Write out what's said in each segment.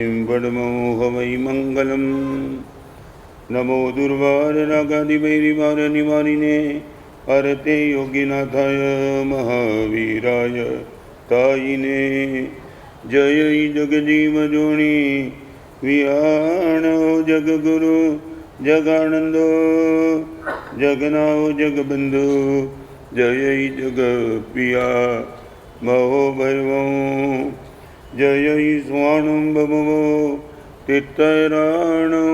वडमो वै मंगलम। नमो दुर्वाररागादिवैरिवारनिवारिणे हरते योगिनाथाय महावीराय तायिने। जय जगजीवजोनि विहाणो जगगुरु जगानंदो जगनाओ जगबंधु। जय जगप्रिया महो भैरवो। जय स्वाणं बभवो तीर्थराणो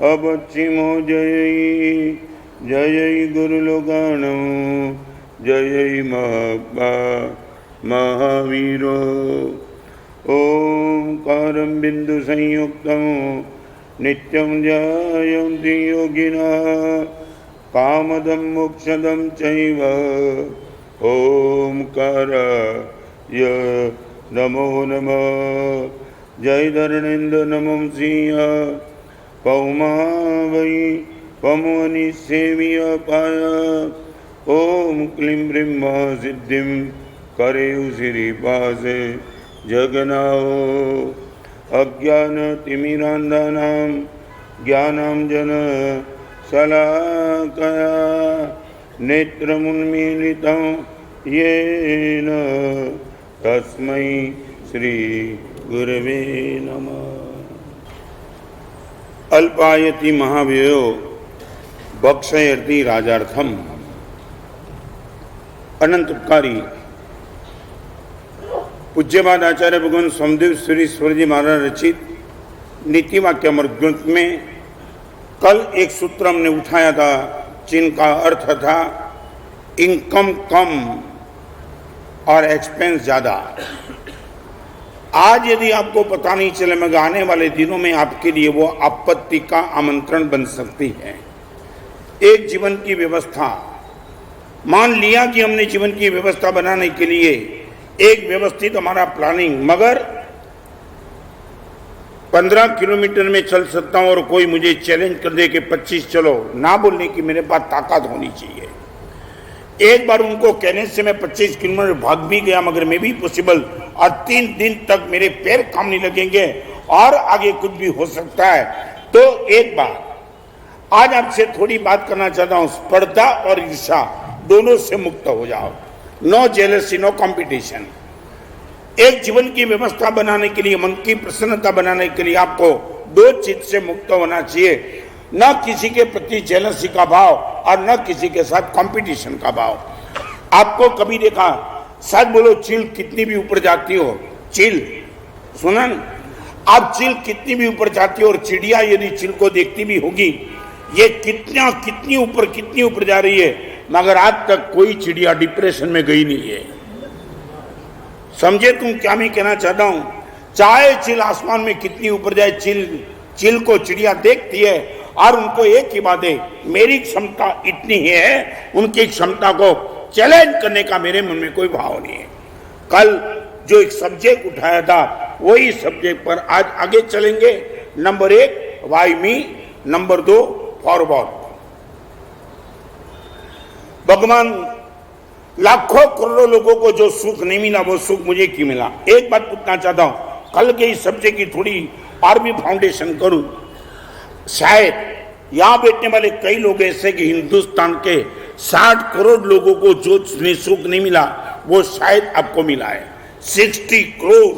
अपश्चिमो। जय जय गुरुलोकानो जय महात्मा महावीरो। ओंकारं बिंदु संयुक्तं नित्यं ध्यायन्ति योगिनः कामदं मोक्षदं चैव। ओंकाराय नमो नमः। जय धरणेन्द्र नमो सिंह पौमा वै पमोनि सेविय पाय। ओम क्लीं ब्रह्म सिद्धिं करेउ श्रीपास जगनाओ। अज्ञान तिमिरान्धानां ज्ञानांजन शलाकया नेत्रमुन्मीलितं येन तस्मै श्री गुरवे नमः। अल्पायति महाव्ययो भक्षयति राजार्थम। अनंत उपकारी पूज्यपाद आचार्य भगवान सोमदेव सूरी स्वरजी महाराज रचित नीति वाक्य ग्रंथ में कल एक सूत्र हमने उठाया था जिनका अर्थ था इनकम कम और एक्सपेंस ज्यादा। आज यदि आपको पता नहीं चले मगर आने वाले दिनों में आपके लिए वो आपत्ति का आमंत्रण बन सकती है। एक जीवन की व्यवस्था, मान लिया कि हमने जीवन की व्यवस्था बनाने के लिए एक व्यवस्थित हमारा प्लानिंग, मगर 15 किलोमीटर में चल सकता हूं और कोई मुझे चैलेंज कर दे कि 25 चलो, ना बोलने की मेरे पास ताकत होनी चाहिए। एक बार उनको कहने से मैं 25 किलोमीटर भाग भी गया मगर मैं भी पॉसिबल, और 3 दिन तक मेरे पैर काम नहीं लगेंगे और आगे कुछ भी हो सकता है। तो एक बार आज आपसे थोड़ी बात करना चाहता हूं, स्पर्धा और ईर्ष्या दोनों से मुक्त हो जाओ। No jealousy, no competition. एक जीवन की व्यवस्था बनाने के लिए, मन की प्रसन्नता बनाने के लिए आपको 2 चीज से मुक्त होना चाहिए, न किसी के प्रति जेलसी का भाव और न किसी के साथ कंपटीशन का भाव। आपको कभी देखा, सच बोलो, चील कितनी भी ऊपर जाती हो, चील सुना न, आप चील कितनी भी ऊपर जाती हो और चिड़िया यदि चील को देखती भी होगी, ये कितनी ऊपर जा रही है, मगर आज तक कोई चिड़िया डिप्रेशन में गई नहीं है। समझे तुम क्या मैं कहना चाहता हूं? चाहे चील आसमान में कितनी ऊपर जाए, चील को चिड़िया देखती है और उनको एक ही बात है, मेरी क्षमता इतनी है, उनकी क्षमता को चैलेंज करने का मेरे मन में कोई भाव नहीं है। कल जो एक सब्जेक्ट उठाया था वही सब्जेक्ट पर आज आगे चलेंगे। Number 1 why me, number 2 forward. भगवान लाखों करोड़ों लोगों को जो सुख नहीं मिला वो सुख मुझे क्यों मिला? एक बात पूछना चाहता हूं, कल के इस सब्जेक्ट की थोड़ी और भी फाउंडेशन करूं। शायद यहां बैठने वाले कई लोग ऐसे कि हिंदुस्तान के 60 करोड़ लोगों को जो सुख नहीं मिला वो शायद आपको मिला है। 60 करोड़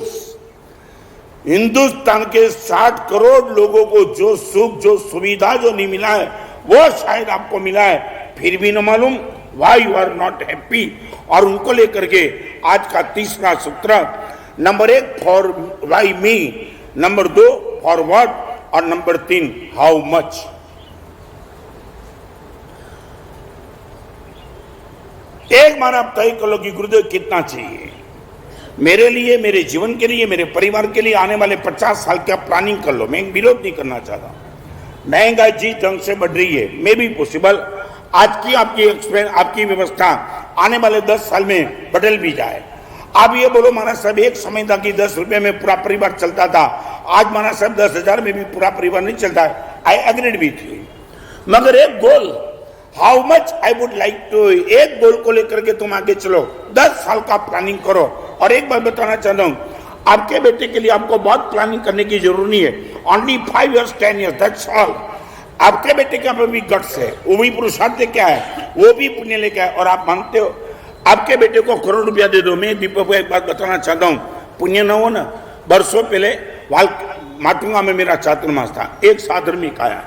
हिंदुस्तान के 60 करोड़ लोगों को जो सुख, जो सुविधा जो नहीं मिला है वो शायद आपको मिला है। फिर भी न मालूम why you are not happy. और उनको लेकर के आज का तीसरा सूत्र, number 1 for why me, number 2 for what, और नंबर 3 हाउ मच। एक बार आप तय कर लो कि गुरुदेव कितना चाहिए मेरे लिए, मेरे जीवन के लिए, मेरे परिवार के लिए, आने वाले 50 साल का प्लानिंग कर लो। मैं विरोध नहीं करना चाहता। महंगाई जिस ढंग से बढ़ रही है, मे भी पॉसिबल आज की आपकी व्यवस्था आने वाले 10 साल में बदल भी जाए। आप ये बोलो महाराज साहब, एक समय था कि 10 रुपए में पूरा परिवार चलता था, आज महाराज साहब 10,000 में भी पूरा परिवार नहीं चलता है। आई एग्रीड विथ यू, मगर एक goal, how much I would like to, एक गोल को लेकर के तुम आगे चलो, 10 साल का प्लानिंग करो। और एक बात बताना चाहता हूं, आपके बेटे के लिए आपको बहुत प्लानिंग करने की जरूरत नहीं है। Only 5 years 10 years that's all. आपके बेटे के भी गट्स है, वो भी पुरुषार्थ क्या है, वो भी पुण्य लेके आए, और आप मानते हो आपके बेटे को करोड़ रुपया दे दो। मैं दीपक को एक बात बताना चाहता हूँ, पुण्य न हो ना, बरसों पहले वाल माटुंगा में मेरा चातुर्मास था, एक साधर्मिक आया,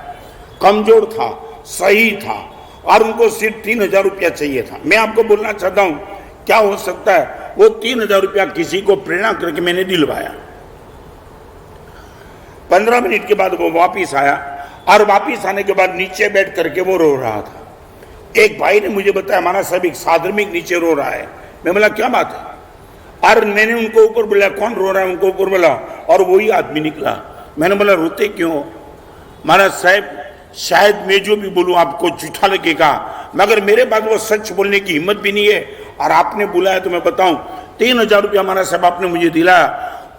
कमजोर था, सही था, और उनको सिर्फ 3,000 रुपया चाहिए था। मैं आपको बोलना चाहता हूँ क्या हो सकता है, वो 3,000 रुपया किसी को प्रेरणा करके मैंने दिलवाया। 15 मिनट के बाद वो वापिस आया, और वापिस आने के बाद नीचे बैठ करके वो रो रहा था। एक भाई ने मुझे बताया हमारा सब एक साधर्मिक नीचे रो रहा है। मैं बोला क्या बात है, और मैंने उनको ऊपर बोला कौन रो रहा है, उनको ऊपर बोला, और वही आदमी निकला। मैंने बोला रोते क्यों? महाराज साहब शायद मैं जो भी बोलूं आपको झूठा लगेगा, मगर मेरे पास वो सच बोलने की हिम्मत भी नहीं है, और आपने बुलाया तो मैं बताऊं 3,000 रुपया हमारा साहब आपने मुझे दिलाया,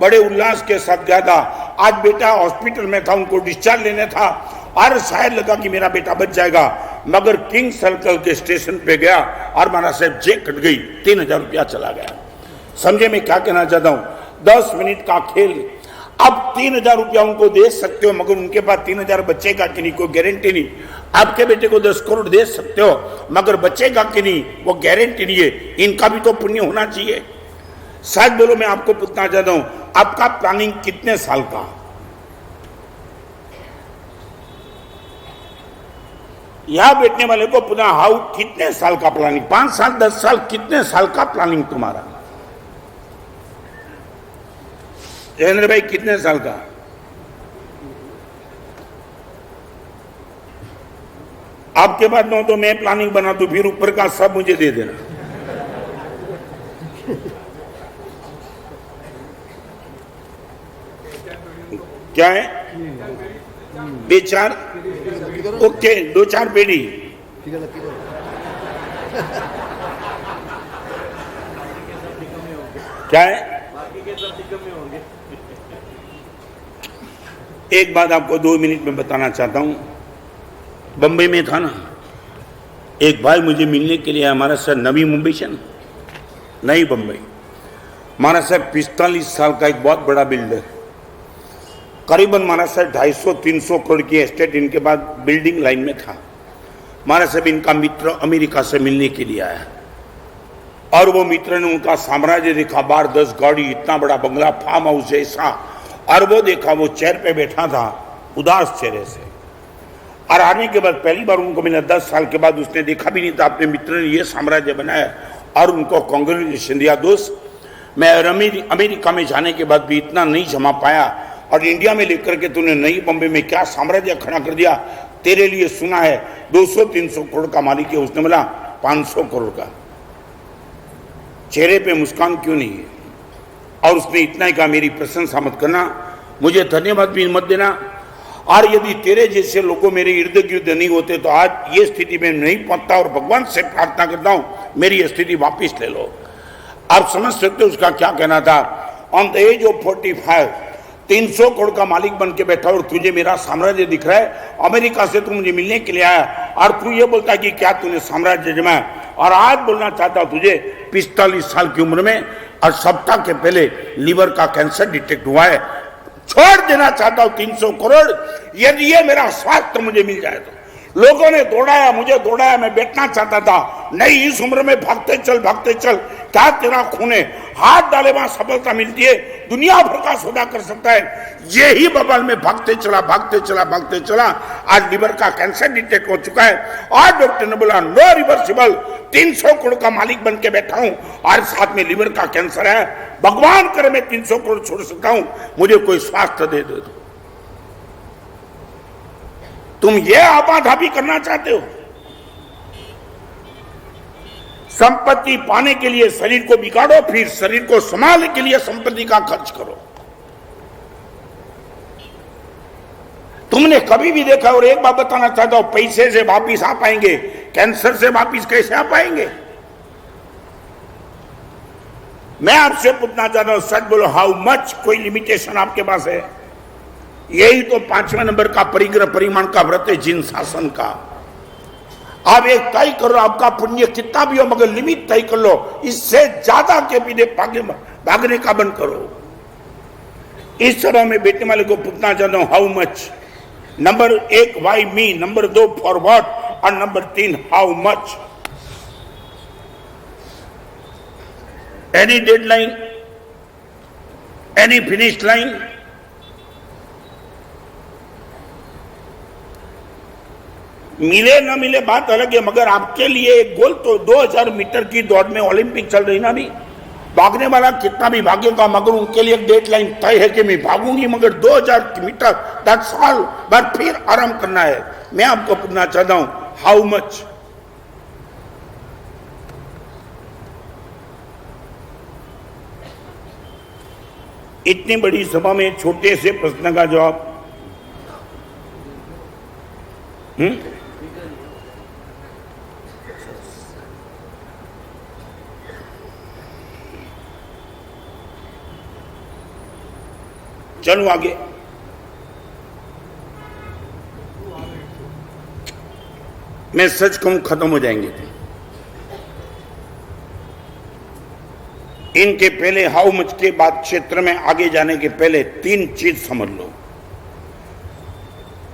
बड़े उल्लास के साथ गया था। आज बेटा हॉस्पिटल में था, उनको डिस्चार्ज लेने था, और शायद लगा कि मेरा बेटा बच जाएगा, मगर किंग सर्कल के स्टेशन पे गया और हमारा साहब जेब कट गई, 3,000 रुपया चला गया। समझे मैं क्या कहना चाहता हूं? 10 मिनट का खेल। अब 3,000 रुपया उनको दे सकते हो, मगर उनके पास 3,000 बचेगा कि नहीं कोई गारंटी नहीं। आपके बेटे को 10 करोड़ दे सकते हो, मगर बचेगा कि नहीं वो गारंटी नहीं है। इनका भी तो पुण्य होना चाहिए। सच बोलो, मैं आपको पूछना चाहता हूं, आपका प्लानिंग कितने साल का? यहां बैठने वाले को पुनः हाउ कितने साल का प्लानिंग? 5 साल, 10 साल, कितने साल का प्लानिंग तुम्हारा? जयेंद्र भाई कितने साल का? आपके पास न तो मैं प्लानिंग बना दूं, फिर ऊपर का सब मुझे दे देना। क्या है? बेचार ओके, 2-4 पेड़ी। क्या है? एक बात आपको 2 मिनट में बताना चाहता हूं। बंबई में था ना, एक भाई मुझे मिलने के लिए हमारा सर नवी मुंबई से, नई बंबई, हमारा सर 45 साल का एक बहुत बड़ा बिल्डर, करीबन हमारा सर 250-300 करोड़ की एस्टेट इनके बाद बिल्डिंग लाइन में था। हमारा सब इनका मित्र अमेरिका से मिलने के लिए आया, और वो मित्र ने उनका साम्राज्य देखा, 12-10 गाड़ी, इतना बड़ा बंगला, फार्म हाउस जैसा, और वो देखा, वो चेयर पे बैठा था उदास चेहरे से। और आने के बाद पहली बार उनको मिला, 10 साल के बाद उसने देखा भी नहीं था अपने मित्र ने ये साम्राज्य बनाया, और उनको कांग्रेचुलेशन दिया। दोस्त, मैं अमेरिका में जाने के बाद भी इतना नहीं जमा पाया, और इंडिया में लेकर के तूने नई बंबई में क्या साम्राज्य खड़ा कर दिया। तेरे लिए सुना है 200-300 करोड़ का मालिक है। उसने बोला 500 करोड़ का। चेहरे पे मुस्कान क्यों नहीं है? और उसने इतना ही कहा, मेरी प्रशंसा मत करना, मुझे धन्यवाद भी मत देना, और यदि तेरे जैसे लोगों मेरे इर्द गिर्द नहीं होते तो आज ये स्थिति में नहीं पहुंचता, और भगवान से प्रार्थना करता हूं मेरी स्थिति वापिस ले लो। आप समझ सकते हो उसका क्या कहना था। On the age of 45 300 crore का मालिक बन के बैठा, और तुझे मेरा साम्राज्य दिख रहा है, अमेरिका से तू मुझे मिलने के लिए आया, और तू ये बोलता है कि क्या तूने साम्राज्य जमाया। और आज बोलना चाहता हूं तुझे 45 साल की उम्र में, और सप्ताह के पहले लीवर का कैंसर डिटेक्ट हुआ है। छोड़ देना चाहता हूं 300 करोड़, यदि ये मेरा स्वास्थ्य मुझे मिल जाए तो। लोगों ने दौड़ाया, मुझे दौड़ाया, मैं बैठना चाहता था, नहीं इस उम्र में भागते चल भागते चल, क्या तेरा खून है, हाथ डाले वहां सफलता मिलती है, दुनिया भर का सौदा कर सकता है। यही बबल में भागते चला भागते चला भागते चला, आज लीवर का कैंसर डिटेक्ट हो चुका है, और डॉक्टर ने बोला नो रिवर्सिबल, 300 करोड़ का मालिक बन के बैठा हूं, और साथ में लीवर का कैंसर है। भगवान करे मैं 300 करोड़ छोड़ सकता हूं, मुझे कोई स्वास्थ्य दे दो। तुम ये आपाधापी करना चाहते हो? संपत्ति पाने के लिए शरीर को बिगाड़ो, फिर शरीर को संभालने के लिए संपत्ति का खर्च करो। तुमने कभी भी देखा? और एक बात बताना चाहता हूं, पैसे से वापिस आ पाएंगे, कैंसर से वापिस कैसे आ पाएंगे? मैं आपसे पूछना चाहता हूं, सच बोलो, हाउ मच? कोई लिमिटेशन आपके पास है? यही तो 5वें नंबर का परिग्रह परिमाण का व्रत है, जिन शासन का। आप एक तय करो, आपका पुण्य कितना भी हो, मगर लिमिट तय कर लो, इससे ज्यादा के पीछे भागने का बंद करो। इस सभा में बैठने वाले को पूछना चाहता हूं, how much? Number 1, why me? Number 2, for what? और number 3, how much? Any deadline? Any finish line? मिले ना मिले बात अलग है, मगर आपके लिए एक गोल तो 2000 मीटर की दौड़ में ओलंपिक चल रही ना, भी भागने वाला कितना भी भागेगा, मगर उनके लिए एक डेडलाइन तय है कि मैं भागूंगी, मगर 2000 मीटर 10 साल बाद फिर आराम करना है। मैं आपको पूछना चाहता हूं, हाउ मच? इतनी बड़ी सभा में छोटे से प्रश्न का जवाब? चलो आगे। मैं सच कहूं, खत्म हो जाएंगे। इनके पहले हाउ मच के बाद क्षेत्र में आगे जाने के पहले 3 चीज समझ लो।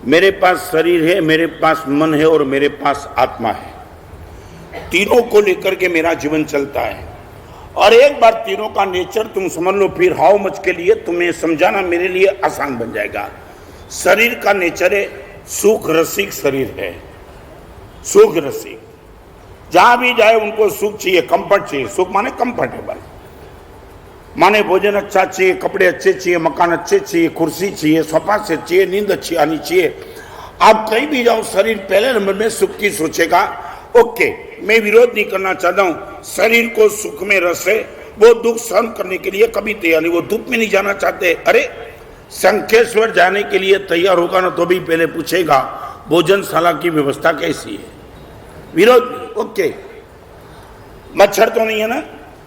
मेरे पास शरीर है, मेरे पास मन है और मेरे पास आत्मा है। तीनों को लेकर के मेरा जीवन चलता है, और एक बार तीनों का नेचर तुम समझ लो, फिर हाउ मच के लिए तुम्हें समझाना मेरे लिए आसान बन जाएगा। शरीर का नेचर है सुख रसिक शरीर है, सुख रसिक। जहां भी जाए उनको सुख चाहिए, कंफर्ट चाहिए। सुख माने कंफर्टेबल, माने भोजन अच्छा चाहिए, कपड़े अच्छे चाहिए, मकान अच्छे चाहिए, कुर्सी चाहिए, सोफा सेट चाहिए, नींद अच्छी आनी चाहिए। आप कहीं भी जाओ, शरीर पहले नंबर में सुख की सोचेगा। ओके, मैं विरोध नहीं करना चाहता हूं। शरीर को सुख में रस है, वो दुख सहन करने के लिए कभी तैयार नहीं, वो दुख में नहीं जाना चाहते। अरे शंखेश्वर जाने के लिए तैयार होगा ना, तो भी पहले पूछेगा भोजनशाला की व्यवस्था कैसी है। विरोध नहीं, ओके। मच्छर तो नहीं है ना,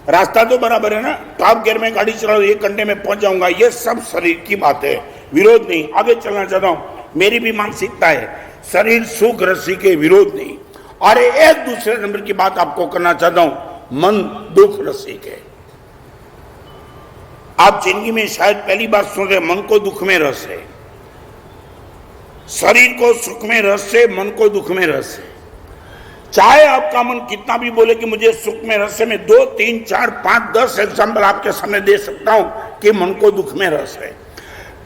रास्ता तो बराबर है ना, टॉप गियर में गाड़ी चलाओ, 1 घंटे में पहुंच जाऊंगा। ये सब शरीर की बात है, विरोध नहीं। आगे चलना चाहता हूं, मेरी भी मानसिकता है, शरीर सुख रसी के, विरोध नहीं। और एक दूसरे नंबर की बात आपको करना चाहता हूं, मन दुख रसिक है। आप जिंदगी में शायद पहली बार सुन रहे, मन को दुख में रस है। शरीर को सुख में रस है, मन को दुख में रस है। चाहे आपका मन कितना भी बोले कि मुझे सुख में रस है, मैं 2, 3, 4, 5, 10 एग्जाम्पल आपके सामने दे सकता हूं कि मन को दुख में रस है।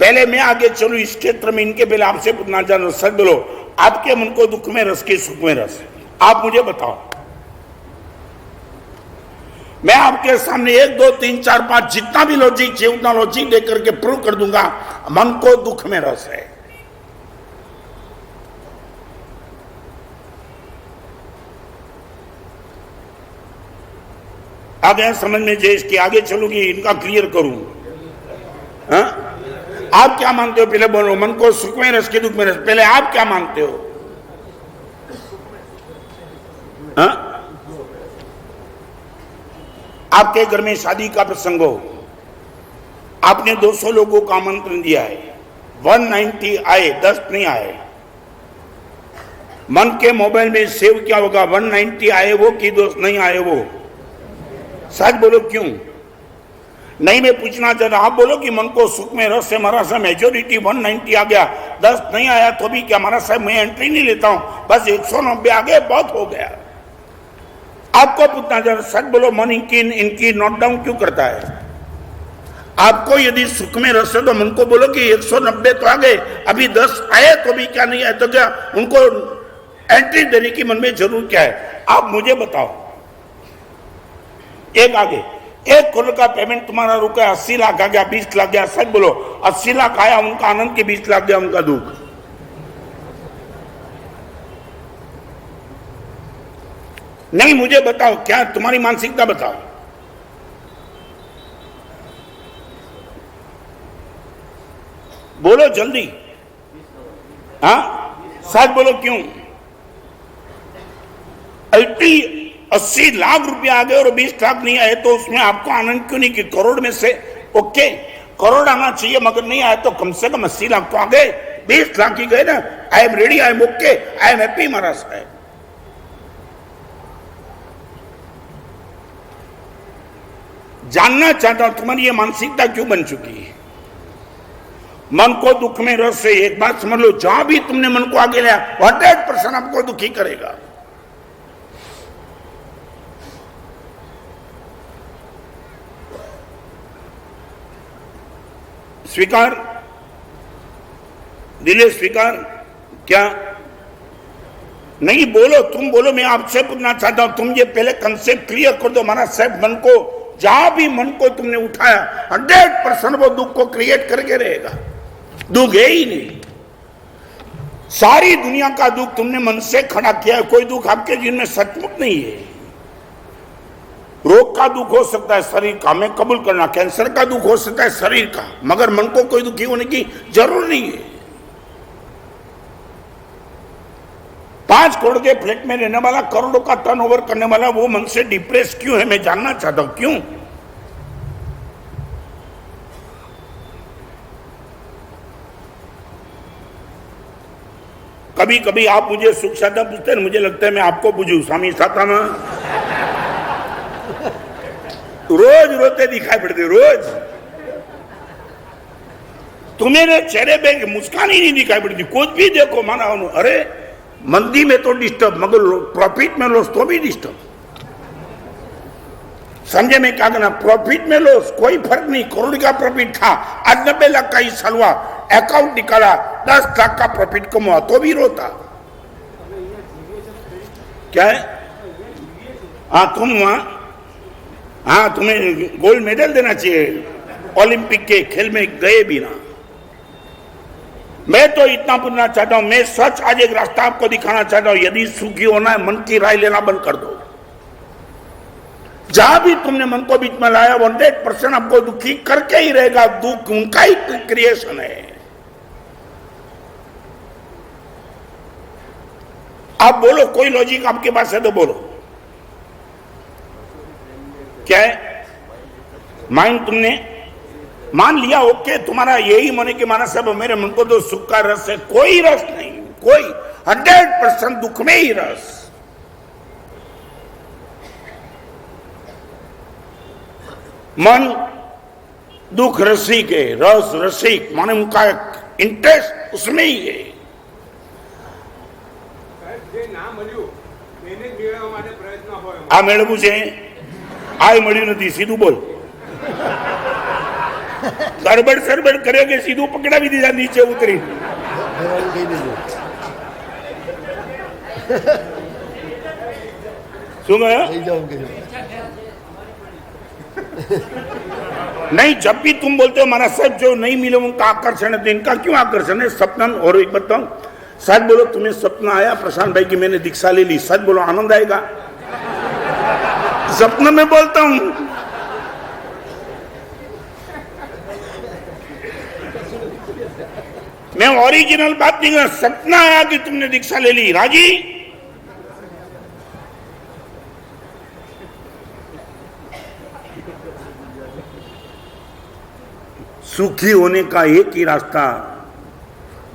पहले मैं आगे चलूं इस क्षेत्र में, इनके पहले आपसे पूछना चाहता हूं, सच बोलो, आपके मन को दुख में रस के सुख में रस है? आप मुझे बताओ। मैं आपके सामने 1, 2, 3, 4, 5 जितना भी लॉजिक चाहिए उतना लॉजिक देकर के प्रूव कर दूंगा मन को दुख में रस है। आ गया समझ में? जय इसके आगे चलूंगी, इनका क्लियर करूं। हा? आप क्या मानते हो? पहले बोलो, मन को सुख में रस के दुख में रस, पहले आप क्या मानते हो? हा? आपके घर में शादी का प्रसंग हो, आपने 200 लोगों का आमंत्रण दिया है, 190 आए, 10 नहीं आए। मन के मोबाइल में सेव क्या होगा? 190 आए वो कि 2 नहीं आए वो? सच बोलो, क्यों नहीं? मैं पूछना चाहता, आप बोलो कि मन को सुख में रस से हमारा साहब मेजोरिटी 190 आ गया, 10 नहीं आया तो भी क्या हमारा साहब मैं एंट्री नहीं लेता हूं, बस 190 आ गए, बहुत हो गया। आपको पूछना चाहता, सच बोलो, मन इनकी नोट डाउन क्यों करता है? आपको यदि सुख में रस है तो मन को बोलो कि 190 तो आ गए, अभी 10 आए तो भी क्या नहीं आए, तो क्या उनको एंट्री देने की मन में जरूर क्या है? आप मुझे बताओ। एक आगे, 1 करोड़ का पेमेंट तुम्हारा रुका, 80 लाख आ गया, 20 लाख गया। सच बोलो, 80 लाख आया उनका आनंद के, 20 लाख गया उनका दुख। नहीं, मुझे बताओ, क्या तुम्हारी मानसिकता बताओ। बोलो जल्दी। हाँ, सच बोलो, क्यों? 80 लाख रुपया आ गए और 20 लाख नहीं आए तो उसमें आपको आनंद क्यों नहीं? कि करोड़ में से ओके करोड़ आना चाहिए, मगर नहीं आया तो कम से कम 80 लाख तो आ गए, 20 लाख ही गए ना। I am ready, I am okay, I am happy महाराज साहब। जानना चाहता हूं तुम्हारी ये मानसिकता क्यों बन चुकी है? मन को दुख में रस है। एक बात समझ लो, जहां भी तुमने मन को आगे लिया 100% आपको दुखी करेगा। स्वीकार, दिले स्वीकार क्या नहीं? बोलो, तुम बोलो, मैं आपसे पूछना चाहता हूं, तुम ये पहले कंसेप्ट क्लियर कर दो। हमारा साहब मन को, जहां भी मन को तुमने उठाया 100% वो दुख को क्रिएट करके रहेगा। दुख है ही नहीं। सारी दुनिया का दुख तुमने मन से खड़ा किया है। कोई दुख आपके जीवन में सचमुच नहीं है। रोग का दुख हो सकता है शरीर का, मैं कबूल करना, कैंसर का दुख हो सकता है शरीर का, मगर मन को कोई दुखी होने की जरूर नहीं है। 5 करोड़ के फ्लैट में रहने वाला, करोड़ों का टर्नओवर करने वाला, वो मन से डिप्रेस क्यों है? मैं जानना चाहता हूं, क्यों? कभी कभी आप मुझे सुख शांति पूछते हैं, मुझे लगता है मैं आपको पूछूं। स्वामी सातामा रोज रोते दिखाई पड़ते, रोज तुम्हें चेहरे पे मुस्कान ही नहीं दिखाई पड़ती। कुछ भी देखो माना, अरे मंदी में तो डिस्टर्ब, मगर प्रॉफिट में लॉस तो भी डिस्टर्ब। समझे मैं क्या करना? प्रॉफिट में लॉस कोई फर्क नहीं। करोड़ का प्रॉफिट था, आज 90 लाख का हिस्सा हुआ, अकाउंट निकाला 10 लाख का प्रॉफिट कमा तो भी रोता। क्या है? हाँ तुम वहां, हाँ तुम्हें गोल्ड मेडल देना चाहिए, ओलंपिक के खेल में गए भी ना। मैं तो इतना पूछना चाहता हूं, मैं सच आज एक रास्ता आपको दिखाना चाहता हूं। यदि सुखी होना है, मन की राय लेना बंद कर दो। जहां भी तुमने मन को बीच में लाया 100% आपको दुखी करके ही रहेगा। दुख उनका ही क्रिएशन है। आप बोलो, कोई लॉजिक आपके पास है तो बोलो। क्या है? माइंड तुमने मान लिया, ओके, तुम्हारा यही मन है कि माना सब मेरे मन को तो सुख का रस है। कोई रस नहीं, कोई 100% दुख में ही रस। मन दुख रसिक है, रस रसिक, माने उनका इंटरेस्ट उसमें ही है। आ मेळवू છે, આ મળ્યું નથી, સીધું બોલ। ગરબડ સરબડ કરે કે સીધું પકડાવી દીધા નીચે ઉતરી। શું કહ્યું? नहीं, जब भी तुम बोलते हो महाराज साहब जो नहीं मिले उनका आकर्षण है, तो इनका क्यों आकर्षण है? सपना। और एक बताऊं, सच बोलो, तुम्हें सपना आया प्रशांत भाई की मैंने दीक्षा ले ली, सच बोलो आनंद आएगा? सपना में बोलता हूं। मैं ओरिजिनल बात नहीं कर, सपना आया कि तुमने दीक्षा ले ली, राजी? सुखी होने का एक ही रास्ता,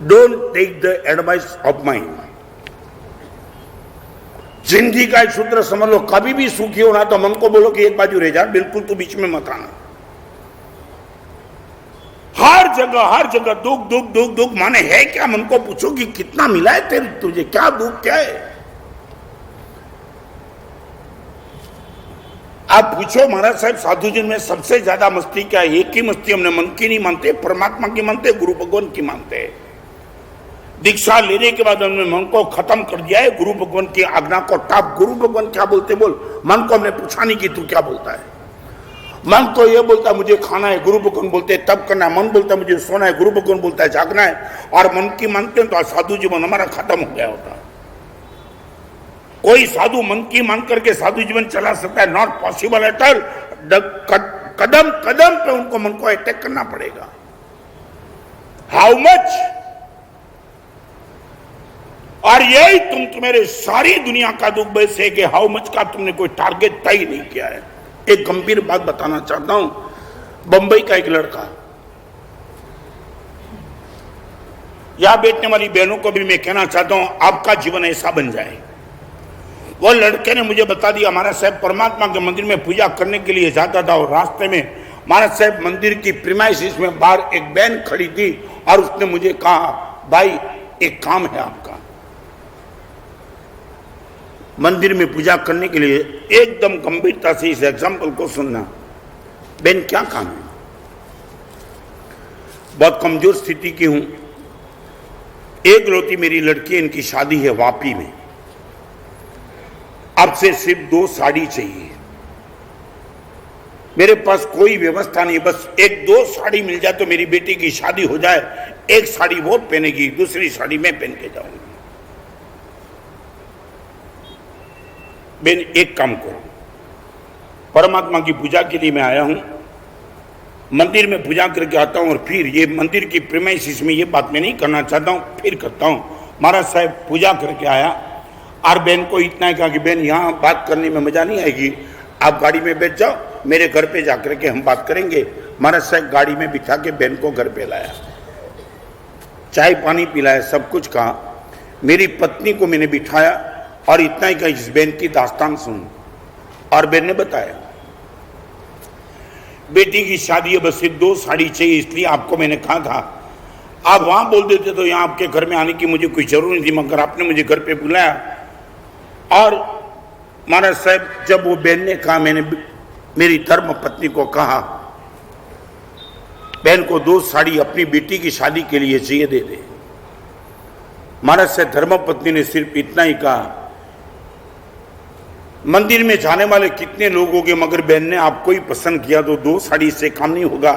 don't take the advice of mind. जिंदगी का एक सूत्र समझ लो, कभी भी सुखी होना तो मन को बोलो कि एक बाजू रह जा, बिल्कुल तू बीच में मत आना। हर जगह दुख दुख दुख दुख, माने है क्या? मन को पूछो कि कितना मिला है तेरे, तुझे क्या दुख क्या है? आप पूछो महाराज साहब साधु जी में सबसे ज्यादा मस्ती क्या है? एक ही मस्ती, हमने मन की नहीं मानते, परमात्मा की मानते, गुरु भगवान की मानते। दीक्षा लेने के बाद हमने मन को खत्म कर दिया है, गुरु भगवान की आज्ञा को टाप। गुरु भगवान क्या बोलते बोल, मन को हमने पूछा नहीं कि तू क्या बोलता है। मन तो ये बोलता मुझे खाना है, गुरु भगवान बोलते तब करना है। मन बोलता मुझे सोना है, गुरु भगवान बोलता है जागना है। और मन की मानते हैं तो साधु जीवन हमारा खत्म हो गया होता। कोई साधु मन की मान करके साधु जीवन चला सकता है? Not possible at all. कदम कदम पे उनको मन को अटैक करना पड़ेगा। How much? और यही तुम्हारे सारी दुनिया का दुख बस है कि हाउ मच का तुमने कोई टारगेट तय नहीं किया है। एक गंभीर बात बताना चाहता हूं। बंबई का एक लड़का, यहां बैठने वाली बहनों को भी मैं कहना चाहता हूं, आपका जीवन ऐसा बन जाए। वो लड़के ने मुझे बता दिया, महाराज साहब परमात्मा के मंदिर में पूजा करने के लिए जाता था और रास्ते में महाराज साहब मंदिर की प्रीमाइसिस में बाहर एक बहन खड़ी थी और उसने मुझे कहा, भाई एक काम है आपका, मंदिर में पूजा करने के लिए। एकदम गंभीरता से इस एग्जाम्पल को सुनना। बहन क्या काम है? बहुत कमजोर स्थिति की हूं, एक लौती मेरी लड़की, इनकी शादी है वापी में, अब से सिर्फ 2 साड़ी चाहिए, मेरे पास कोई व्यवस्था नहीं, बस 1-2 साड़ी मिल जाए तो मेरी बेटी की शादी हो जाए। एक साड़ी वो पहनेगी, दूसरी साड़ी मैं पहन के जाऊंगी। बेन एक काम करो, परमात्मा की पूजा के लिए मैं आया हूं, मंदिर में पूजा करके आता हूं, और फिर ये मंदिर की प्रीमाइसिस में ये बात मैं नहीं करना चाहता हूं, फिर करता हूं। महाराज साहब पूजा करके आया और बहन को इतना ही कहा कि बहन यहां बात करने में मजा नहीं आएगी, आप गाड़ी में बैठ जाओ, मेरे घर पे जाकर के हम बात करेंगे। महाराज साहब गाड़ी में बिठा के बहन को घर पे लाया, चाय पानी पिलाया, सब कुछ कहा। मेरी पत्नी को मैंने बिठाया और इतना ही कहा, इस बहन की दास्तान सुन। और बहन ने बताया, बेटी की शादी है, बस सिर्फ 2 साड़ी चाहिए, इसलिए आपको मैंने कहा था, आप वहां बोल देते तो यहां आपके घर में आने की मुझे कोई जरूरत नहीं थी, मगर आपने मुझे घर पे बुलाया। और महाराज साहब जब वो बहन ने कहा, मैंने मेरी धर्म पत्नी को कहा, बहन को 2 साड़ी अपनी बेटी की शादी के लिए चाहिए, दे दे। महाराज साहब धर्म पत्नी ने सिर्फ इतना ही कहा, मंदिर में जाने वाले कितने लोग होंगे, मगर बहन ने आपको ही पसंद किया तो 2 साड़ी से काम नहीं होगा।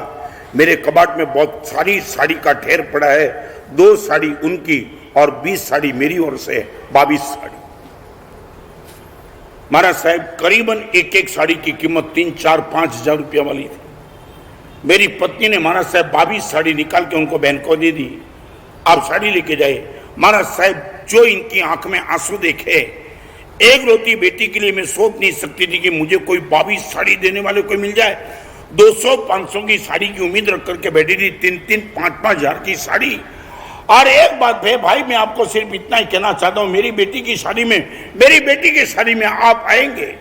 मेरे कबाट में बहुत सारी साड़ी का ढेर पड़ा है, 2 साड़ी उनकी और 20 साड़ी मेरी ओर से, 22 साड़ी। महाराज साहब करीबन एक साड़ी की कीमत 3-4-5 हजार रुपया वाली थी। मेरी पत्नी ने महाराज साहब 22 साड़ी निकाल के उनको बहन को दे दी, आप साड़ी लेके जाए। महाराज साहब जो इनकी आंख में आंसू देखे, एक रोती बेटी के लिए मैं सोच नहीं सकती थी कि मुझे कोई 22 साड़ी देने वाले कोई मिल जाए। 200-500 की साड़ी की उम्मीद रख करके बैठी थी, 3-5 हजार की साड़ी। और एक बात है भाई, मैं आपको सिर्फ इतना ही कहना चाहता हूं, मेरी बेटी की शादी में आप आएंगे।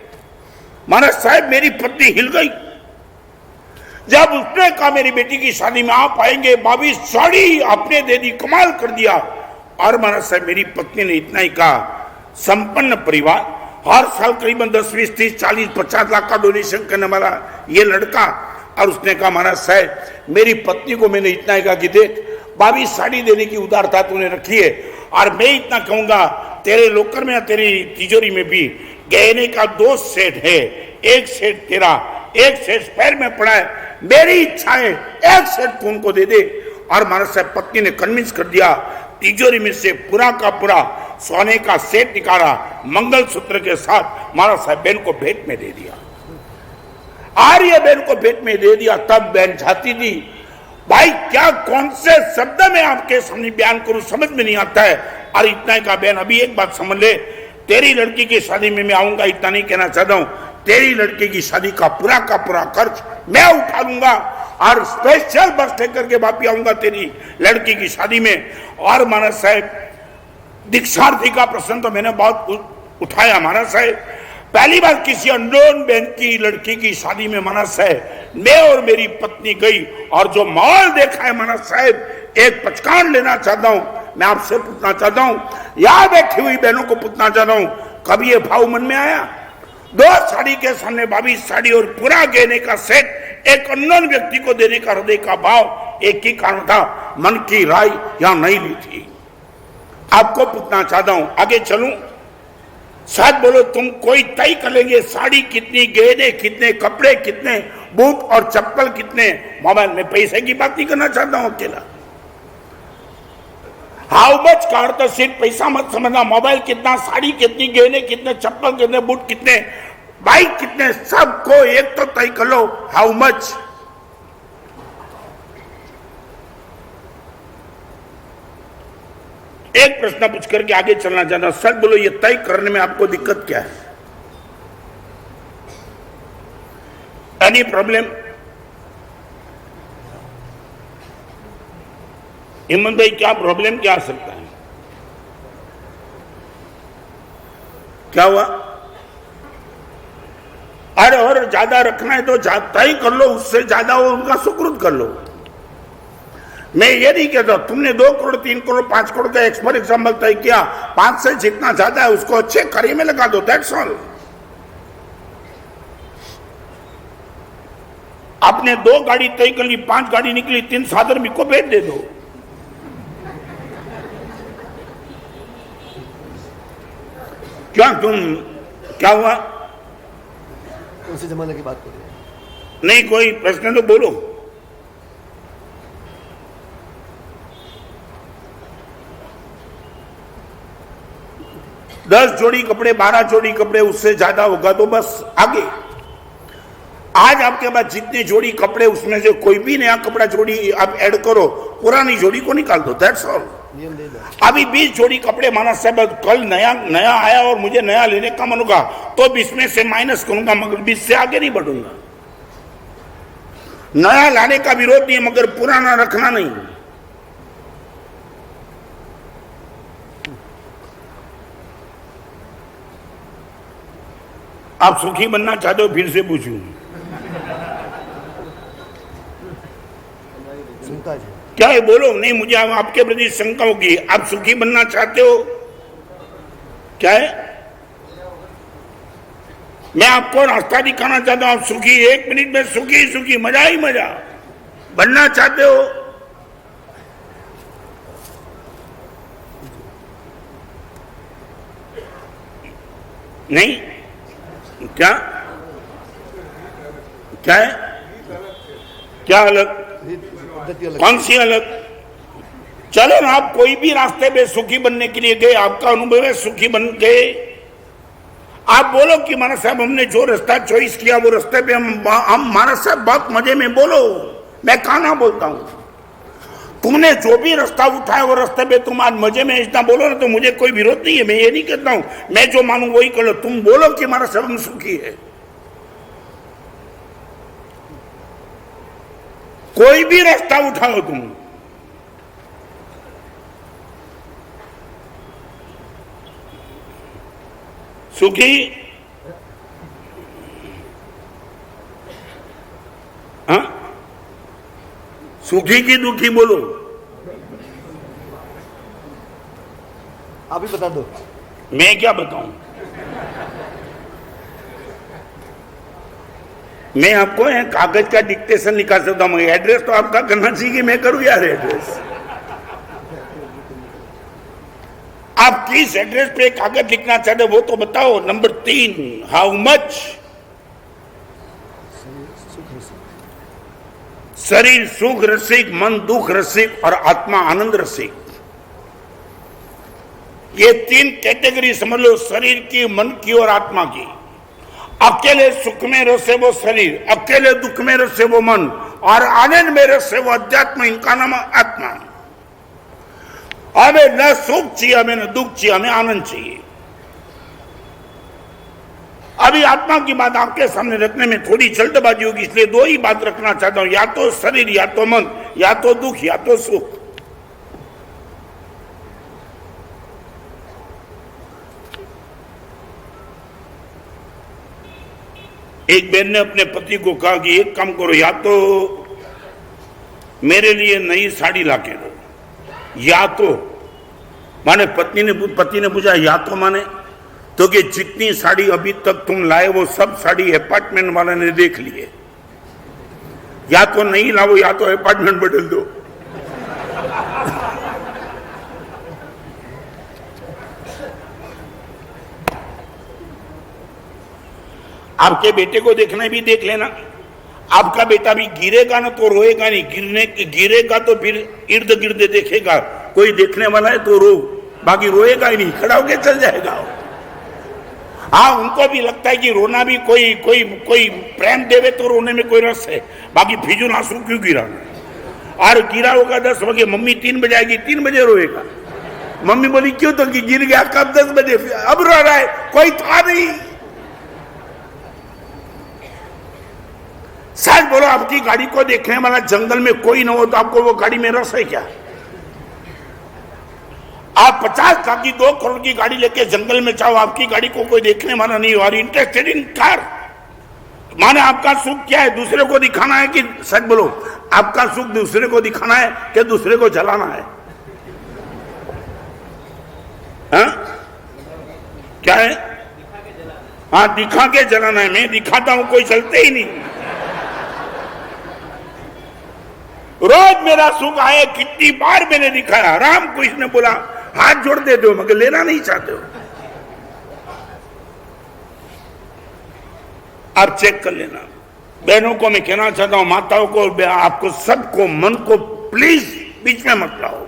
महाराज साहब मेरी पत्नी हिल गई जब उसने कहा मेरी बेटी की शादी में आप आएंगे, 22 साड़ी आपने दे दी, कमाल कर दिया। और महाराज साहब मेरी पत्नी ने इतना ही कहा, संपन्न परिवार, हर साल करीबन 10, 20, 30, 40, 50 लाख का डोनेशन करने वाला ये लड़का। और उसने कहा, महाराज साहब मेरी पत्नी को मैंने इतना ही कहा कि देख 22 साड़ी देने की उदारता तूने रखी है, और मैं इतना कहूंगा तेरे लोकर में या तेरी तिजोरी में भी गहने का 2 सेट है, 1 सेट तेरा, 1 सेट पैर में पड़ा है, मेरी इच्छा है 1 सेट तू उनको दे दे। और महाराज साहब पत्नी ने कन्विंस कर दिया, तिजोरी में से पूरा का पूरा सोने का सेट निकाला, मंगलसूत्र के साथ महाराज साहब बहन को भेंट में दे दिया। आर्य बहन को भेंट में दे दिया। तब बहन चाहती थी, भाई क्या कौन से शब्द में आपके सामने बयान करूं, समझ में नहीं आता है। और इतना ही कहा, बहन अभी एक बात समझ ले, तेरी लड़की की शादी में मैं आऊंगा, इतना नहीं कहना चाहता हूं, तेरी लड़की की शादी का पूरा खर्च मैं उठा लूंगा, और स्पेशल बस लेकर के वापस आऊंगा तेरी लड़की की शादी में। और महाराज साहब दीक्षार्थी का प्रश्न तो मैंने बहुत उठाया। महाराज साहब पहली बार किसी अननोन बहन की लड़की की शादी में महाराज साहब मैं और मेरी पत्नी गई, और जो माहौल देखा है महाराज साहब, एक पचकान लेना चाहता हूं। मैं आपसे पूछना चाहता हूं, यहां बैठी हुई बहनों को पूछना चाहता हूं, कभी ये भाव मन में आया? 2 साड़ी के सामने 22 साड़ी और पूरा गहने का सेट एक अननोन व्यक्ति को देने का हृदय का भाव एक ही कारण था, मन की राय यहां नहीं ली थी। आपको पूछना चाहता हूं, आगे चलूं? शायद बोलो तुम कोई तय कर लेंगे, साड़ी कितनी, गहने कितने, कपड़े कितने, बूट और चप्पल कितने, मोबाइल में पैसे की बात नहीं करना चाहता हूं अकेला। हाउ मच का अर्थ सिर्फ पैसा मत समझना, मोबाइल कितना, साड़ी कितनी, गहने कितने, चप्पल कितने, बूट कितने, बाइक कितने, सबको एक तो तय कर लो, हाउ मच। एक प्रश्न पूछ करके आगे चलना चाहता हूं, सच बोलो ये तय करने में आपको दिक्कत क्या है? Any problem? हेमंत भाई क्या प्रॉब्लम क्या आ सकता है? क्या हुआ? अरे और ज्यादा रखना है तो तय कर लो, उससे ज्यादा वो उनका सुकृत कर लो। मैं ये नहीं कहता तुमने 2 करोड़ 3 करोड़ 5 करोड़ का फॉर एग्जाम्पल तय किया, 5 से जितना ज्यादा है उसको अच्छे कार्य में लगा दो, दैट्स ऑल। आपने 2 गाड़ी तय कर ली, 5 गाड़ी निकली, 3 साधन को भेज दे दो। क्या हुआ? उसी जमाने की बात कर रहे हैं। नहीं, कोई प्रश्न तो बोलो। दस जोड़ी कपड़े, 12 जोड़ी कपड़े, उससे ज्यादा होगा तो बस आगे। आज आपके पास जितने जोड़ी कपड़े, उसमें से कोई भी नया कपड़ा जोड़ी आप ऐड करो, पुरानी जोड़ी को निकाल दो, दैट्स ऑल। अभी 20 जोड़ी कपड़े माना साहब कल नया आया और मुझे नया लेने का मन होगा तो 20 में से माइनस करूंगा, मगर 20 से आगे नहीं बढ़ूंगा। नया लाने का विरोध नहीं, मगर पुराना रखना नहीं। आप सुखी बनना चाहते हो? फिर से पूछूं, क्या है? बोलो। नहीं, मुझे आपके प्रति शंका होगी। आप सुखी बनना चाहते हो? क्या है? मैं आपको रास्ता दिखाना चाहता हूं। आप सुखी, 1 मिनट में सुखी सुखी, मजा ही मजा बनना चाहते हो? नहीं? क्या क्या है? क्या अलग? कौन सी अलग? चलो ना, आप कोई भी रास्ते पे सुखी बनने के लिए गए, आपका अनुभव है, सुखी बन गए, आप बोलो कि महाराज साहब हमने जो रास्ता चॉइस किया वो रास्ते पे हम महाराज साहब बहुत मजे में बोलो। मैं कहा ना बोलता हूं, तुमने जो भी रास्ता उठाया वो रास्ते पे तुम आज मजे में इतना बोलो ना, तो मुझे कोई विरोध नहीं है। मैं ये नहीं कहता हूं, मैं जो मानूं वही कर लो। तुम बोलो कि महाराज साहब हम सुखी है। कोई भी रास्ता उठाओ तुम, सुखी, हाँ? सुखी की दुखी बोलो। आप ही बता दो। मैं क्या बताऊं? मैं आपको कागज का डिक्टेशन निकाल सकता हूं, एड्रेस तो आपका करना चाहिए कि मैं करूं यार एड्रेस। आप किस एड्रेस पे कागज लिखना चाहते वो तो बताओ। Number 3, how much? शरीर सुख रसिक, मन दुख रसिक और आत्मा आनंद रसिक। ये 3 कैटेगरी समझ लो, शरीर की, मन की और आत्मा की। अकेले सुख में रसे वो शरीर, अकेले दुख में रसे वो मन, और आनंद में रसे वो अध्यात्म, इनका नाम आत्मा। हमें न सुख चाहिए, हमें न दुख चाहिए, हमें आनंद चाहिए। अभी आत्मा की बात आपके सामने रखने में थोड़ी जल्दबाजी होगी, इसलिए 2 ही बात रखना चाहता हूं, या तो शरीर, या तो मन, या तो दुख, या तो सुख। एक बहन ने अपने पति को कहा कि एक काम करो, या तो मेरे लिए नई साड़ी लाके दो, या तो माने पति ने पूछा या तो माने, तो कि जितनी साड़ी अभी तक तुम लाए वो सब साड़ी अपार्टमेंट वाले ने देख लिए, या तो नहीं लाओ या तो अपार्टमेंट बदल दो। आपके बेटे को देखना भी देख लेना। आपका बेटा भी गिरेगा ना तो रोएगा नहीं, गिरेगा तो फिर इर्द गिर्द देखेगा, कोई देखने वाला है तो रो, बाकी रोएगा ही नहीं, खड़ा होकर चल जाएगा। हाँ, उनको भी लगता है कि रोना भी कोई प्रेम देवे तो रोने में कोई रस है, बाकी फिजूल आंसू क्यों गिराना। और गिरा होगा 10 बजे, मम्मी 3 बजे आएगी, 3 बजे रोएगा। मम्मी बोली क्यों? तो कि गिर गया, कब 10 बजे, अब रो रहा है, कोई था नहीं। सच बोलो, आपकी गाड़ी को देखने वाला जंगल में कोई ना हो तो आपको वो गाड़ी में रस है क्या? आप 50 लाख की 2 करोड़ की गाड़ी लेके जंगल में जाओ, आपकी गाड़ी को कोई देखने वाला नहीं हो, और इंटरेस्टेड इन कार, माने आपका सुख क्या है? दूसरे को दिखाना है कि? सच बोलो, आपका सुख दूसरे को दिखाना है कि दूसरे को जलाना है? हाँ? क्या है? हाँ, दिखा के जलाना है। मैं दिखाता हूं, कोई चलते ही नहीं। रोज मेरा सुख आए, कितनी बार मैंने दिखाया। राम कृष्ण ने बोला हाथ जोड़ देते हो, मगर लेना नहीं चाहते हो। आप चेक कर लेना। बहनों को मैं कहना चाहता हूं, माताओं को, आपको सबको, मन को प्लीज बीच में मत लाओ।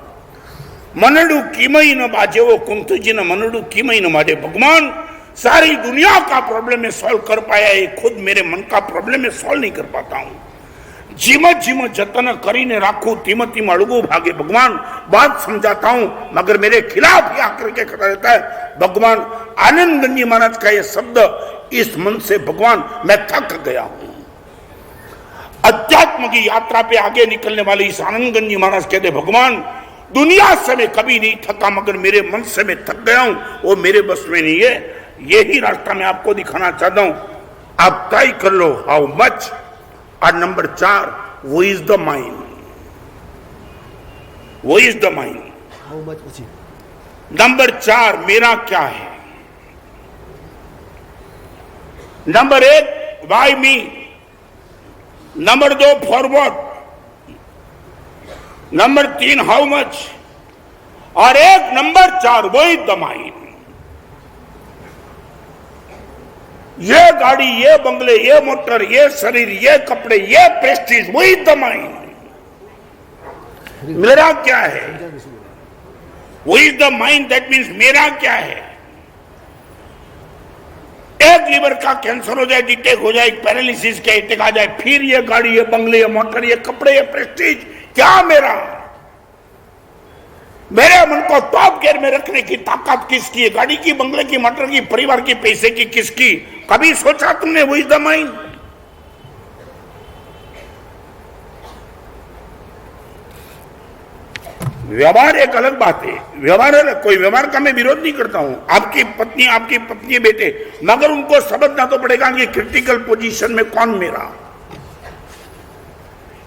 मनडू कीमई न बाजे वो कुंतु जी न मनडू कीमई न बाजे। भगवान सारी दुनिया का प्रॉब्लम में सॉल्व कर पाया है, खुद मेरे मन का प्रॉब्लम में सॉल्व नहीं कर पाता हूं। जीम जीम जतन करीने राखू तीम तीम अड़गू भागे। भगवान बात समझाता हूं मगर मेरे खिलाफ ही आकर के खड़ा रहता है। भगवान आनंद गंजी महाराज का ये शब्द, इस मन से भगवान मैं थक गया हूं। अध्यात्म की यात्रा पे आगे निकलने वाले इस आनंद गंजी महाराज कहते, भगवान दुनिया से मैं कभी नहीं थका मगर मेरे मन से मैं थक गया हूं, वो मेरे बस में नहीं है। यही रास्ता मैं आपको दिखाना चाहता हूं। आप तय कर लो हाउ मच। और नंबर 4, वो इज द माइंड। वो is the mind. How much पूछी। नंबर 4, मेरा क्या है। Number 1, why me. Number 2, forward. Number 3, how much. और एक नंबर 4, वो इज द माइंड। ये गाड़ी, ये बंगले, ये मोटर, ये शरीर, ये कपड़े, ये प्रेस्टीज, वो इज द माइंड। मेरा क्या है? वो is the mind. That means मेरा क्या है। एक लीवर का कैंसर हो जाए, अटैक हो जाए, पैरालिसिस का अटैक आ जाए, फिर ये गाड़ी, ये बंगले, ये मोटर, ये कपड़े, ये प्रेस्टीज, क्या मेरा? मेरे मन को टॉप गियर में रखने की ताकत किसकी है? गाड़ी की, बंगले की, मोटर की, परिवार की, पैसे की, किसकी? कभी सोचा तुमने? वो इज द माइंड। व्यवहार एक अलग बात है, व्यवहार अलग। कोई व्यवहार का मैं विरोध नहीं करता हूं। आपकी पत्नी बेटे, मगर उनको समझना तो पड़ेगा कि क्रिटिकल पोजीशन में कौन मेरा।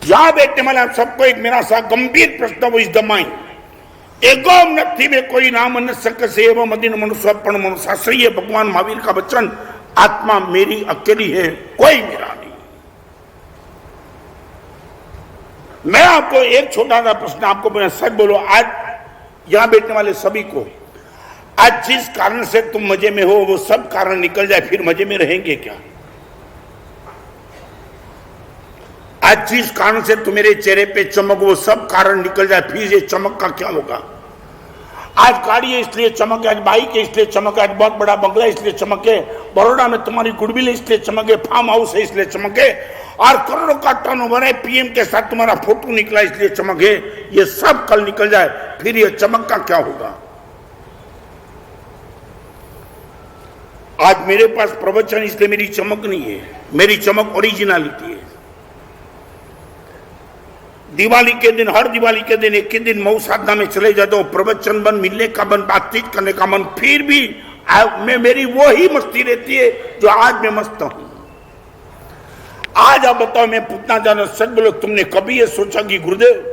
यहां बैठने वाले आप सबको एक मेरा सा गंभीर प्रश्न, वो इज द माइंड। एगोम नथी में कोई नाम न सकसे एवं मदिन मनुष्य पण मनुष्य। सही है भगवान महावीर का वचन। आत्मा मेरी अकेली है, कोई मेरा नहीं। मैं आपको एक छोटा सा प्रश्न आपको सच बोलो, आज यहां बैठने वाले सभी को, आज जिस कारण से तुम मजे में हो वो सब कारण निकल जाए, फिर मजे में रहेंगे क्या? आज जिस कारण से तुम्हारे चेहरे पे चमक, वो सब कारण निकल जाए, फिर ये चमक का क्या होगा? आज गाड़ी है इसलिए चमक है, आज बाइक है इसलिए चमक है, आज बहुत बड़ा बंगला है इसलिए चमक है, बड़ौदा में तुम्हारी गुडविल है इसलिए चमक है, फार्म हाउस है इसलिए चमक है, और करोड़ों का टर्नओवर है, पीएम के साथ तुम्हारा फोटो निकला इसलिए चमक है। ये सब कल निकल जाए, फिर ये चमक का क्या होगा? आज मेरे पास प्रवचन इसलिए मेरी चमक नहीं है, मेरी चमक ओरिजिनलिटी है। दिवाली के दिन, हर दिवाली के दिन एक ही दिन मऊ साधना में चले जाता हूं, प्रवचन बन, मिलने का मन, बातचीत करने का मन, फिर भी मेरी वो ही मस्ती रहती है जो आज मैं मस्त हूं। आज आप बताओ, मैं पूछना चाहता, सच बोलो, तुमने कभी ये सोचा कि गुरुदेव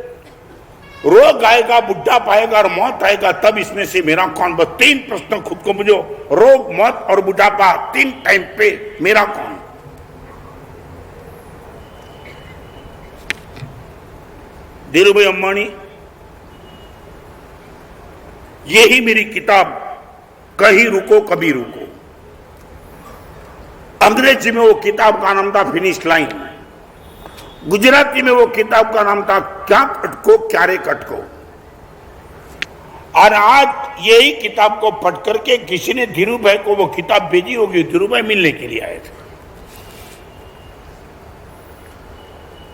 रोग आएगा, बुढ़ा पाएगा और मौत आएगा, तब इसमें से मेरा कौन? बस 3 प्रश्न खुद को पूछो, रोग, मौत और बुढ़ापा, 3 टाइम पे मेरा कौन? धीरूभाई अंबानी। यही मेरी किताब कहीं रुको कभी रुको। अंग्रेजी में वो किताब का नाम था फिनिश लाइन, गुजराती में वो किताब का नाम था क्या कटको क्यारे कटको। और आज यही किताब को पढ़ करके किसी ने धीरूभाई को वो किताब भेजी होगी, धीरूभाई मिलने के लिए आए थे।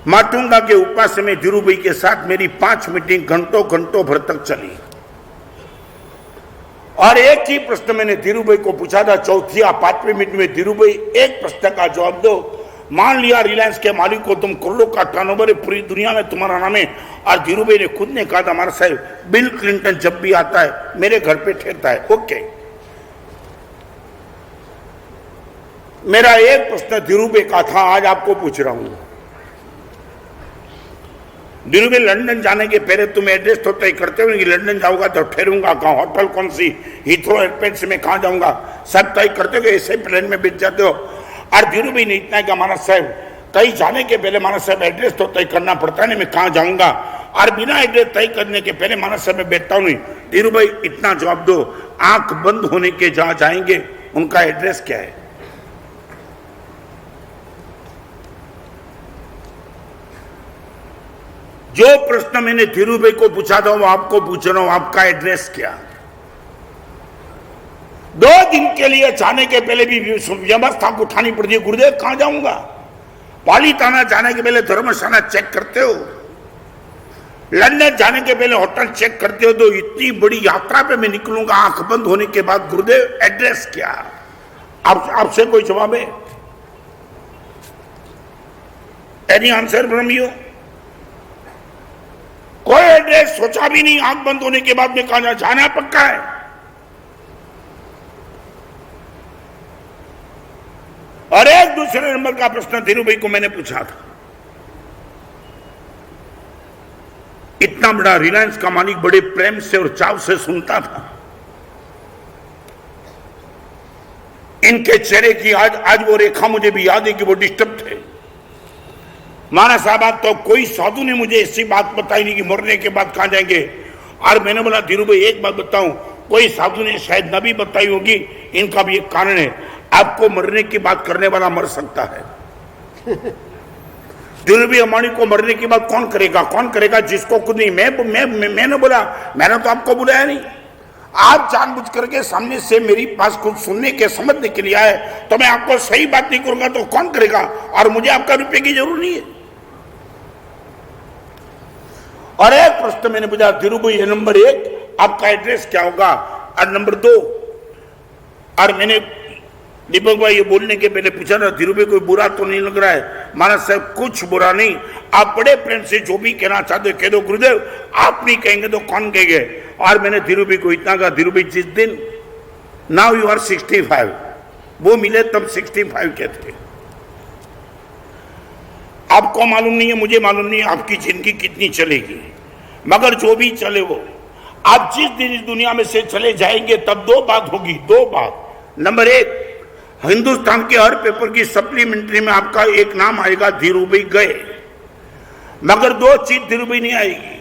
माटुंगा के उपास में धीरूभाई के साथ मेरी 5 मीटिंग घंटों भर तक चली, और एक ही प्रश्न मैंने धीरूभाई को पूछा था। चौथी या 5वीं मिनट में धीरूभाई एक प्रश्न का जवाब दो। मान लिया रिलायंस के मालिक को, तुम करोड़ों का टर्नओवर है, पूरी दुनिया में तुम्हारा नाम है, और धीरूभाई ने खुद ने कहा था, हमारा साहब बिल क्लिंटन जब भी आता है मेरे घर पे ठहरता है। ओके, मेरा एक प्रश्न धीरूभाई का था, आज आपको पूछ रहा हूं। धीरू भाई लंदन जाने के पहले तुम एड्रेस तो तय करते हो कि लंदन जाऊंगा तो ठहरूंगा कहाँ, होटल कौन सी, हीथ्रो एयरपोर्ट से मैं कहाँ जाऊंगा, सब तय करते हो कि ऐसे प्लेन में बैठ जाते हो। और धीरू भाई ने इतना का मानस साहब कहीं जाने के पहले मानस साहब एड्रेस तो तय करना पड़ता है ना, मैं कहाँ जाऊंगा, और बिना एड्रेस तय करने के पहले मानस साहब मैं बैठता हूँ नहीं। धीरू भाई इतना जवाब दो, आंख बंद होने के जहां जाएंगे उनका एड्रेस क्या है? जो प्रश्न मैंने धीरू भाई को पूछा था वो आपको पूछ रहा हूं, आपका एड्रेस क्या? 2 दिन के लिए जाने के पहले भी व्यवस्था को उठानी पड़ती है, गुरुदेव कहां जाऊंगा। पालीताना जाने के पहले धर्मशाला चेक करते हो, लंदन जाने के पहले होटल चेक करते हो, तो इतनी बड़ी यात्रा पे मैं निकलूंगा आंख बंद होने के बाद, गुरुदेव एड्रेस क्या? आपसे कोई जवाब है? Any answer from you? कोई एड्रेस सोचा भी नहीं, आंख बंद होने के बाद में कहा जाना पक्का है। और एक दूसरे नंबर का प्रश्न धीरू भाई को मैंने पूछा था, इतना बड़ा रिलायंस का मालिक बड़े प्रेम से और चाव से सुनता था, इनके चेहरे की आज वो रेखा मुझे भी याद है कि वो डिस्टर्ब थे। माना साहब तो कोई साधु ने मुझे ऐसी बात बताई नहीं कि मरने के बाद कहां जाएंगे। और मैंने बोला धीरू भाई एक बात बताऊं, कोई साधु ने शायद न भी बताई होगी, इनका भी एक कारण है, आपको मरने की बात करने वाला मर सकता है। धीरू भाई अंबानी को मरने की बात कौन करेगा, कौन करेगा? जिसको खुद नहीं। मैंने बोला, मैंने तो आपको बुलाया नहीं, आप जानबूझ करके सामने से मेरी पास कुछ सुनने के समझने के लिए आए, तो मैं आपको सही बात नहीं करूंगा तो कौन करेगा? और मुझे आपका रुपये की जरूरत नहीं है। और एक प्रश्न मैंने पूछा धीरू भाई, नंबर 1 आपका एड्रेस क्या होगा, और नंबर 2, और मैंने दीपक भाई ये बोलने के पहले पूछा ना धीरू भाई कोई बुरा तो नहीं लग रहा है? महाराज साहब कुछ बुरा नहीं, आप बड़े प्रेम से जो भी कहना चाहते हो कह दो, गुरुदेव आप नहीं कहेंगे तो कौन कहेंगे। और मैंने धीरू भाई को इतना कहा, धीरू भाई जिस दिन नाउ यू आर 65, वो मिले तब 65 के थे। आपको मालूम नहीं है, मुझे मालूम नहीं है आपकी जिंदगी कितनी चलेगी, मगर जो भी चले वो, आप जिस दिन इस दुनिया में से चले जाएंगे तब 2 बात होगी, 2 बात। नंबर 1, हिंदुस्तान के हर पेपर की सप्लीमेंट्री में आपका एक नाम आएगा, धीरू भाई गए, मगर 2 चीज धीरू भाई नहीं आएगी।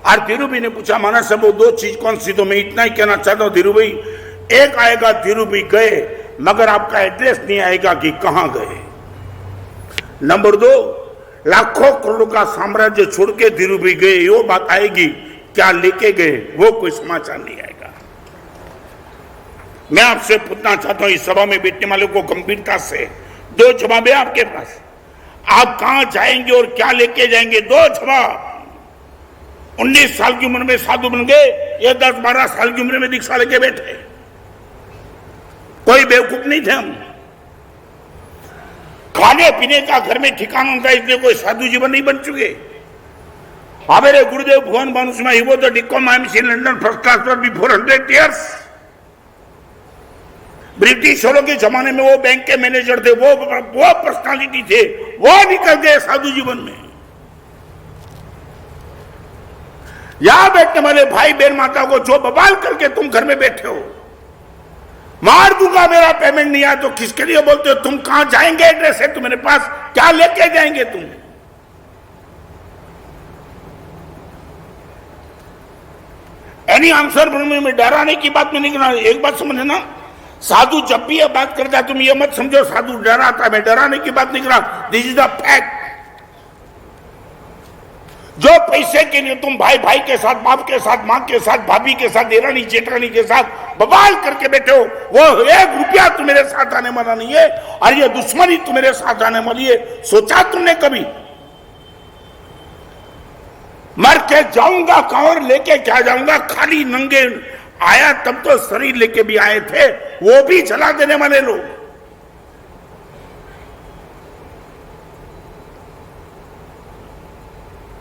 और धीरू भाई ने पूछा माना सब वो 2 चीज कौन सी? तो मैं इतना ही कहना चाहता हूं धीरू भाई, एक आएगा धीरू भाई गए, मगर आपका एड्रेस नहीं आएगा कि कहां गए। नंबर 2, लाखों करोड़ों का साम्राज्य छोड़ के धीरू भाई गए, वो बात आएगी, क्या लेके गए वो कोई समाचार नहीं आएगा। मैं आपसे पूछना चाहता हूं इस सभा में बैठने वालों को गंभीरता से, 2 जवाब है आपके पास, आप कहां जाएंगे और क्या लेके जाएंगे? 2 जवाब। 19 साल की उम्र में साधु बन गए, ये 10-12 साल की उम्र में दीक्षा लेके बैठे, कोई बेवकूफ नहीं थे हम। खाने पीने का घर में ठिकाना होता है, इसलिए कोई साधु जीवन नहीं बन चुके। हमारे गुरुदेव भुवन बानुस्मा ही वो तो डिकॉम IMC लंदन फर्स्ट क्लास पर बिफोर 100 years। ब्रिटिशरों के जमाने में वो बैंक के मैनेजर थे, वो पर्सनालिटी थे, वो निकल गए साधु जीवन में। यहां बैठने वाले भाई बहन माता को जो बवाल करके तुम घर में बैठे हो, मार दूंगा मेरा पेमेंट नहीं आया तो किसके लिए बोलते हो? तुम कहां जाएंगे? एड्रेस है तुम्हारे पास, क्या लेके जाएंगे तुम? एनी आंसर में डराने की बात में नहीं करना। एक बात समझे ना, साधु जब भी ये बात करता है तुम ये मत समझो साधु डराता है, मैं डराने की बात नहीं कर रहा, दिस इज द फैक्ट। जो पैसे के लिए तुम भाई भाई के साथ, बाप के साथ, मां के साथ, भाभी के साथ, देरानी जेठानी के साथ बवाल करके बैठे हो, वो 1 रुपया तुम्हारे साथ आने वाला नहीं है, और ये दुश्मनी तुम्हारे साथ आने वाली है। सोचा तुमने कभी? मर के जाऊंगा कहां और लेके क्या जाऊंगा? खाली नंगे आया तब तो शरीर लेके भी आए थे, वो भी जला देने वाले लोग।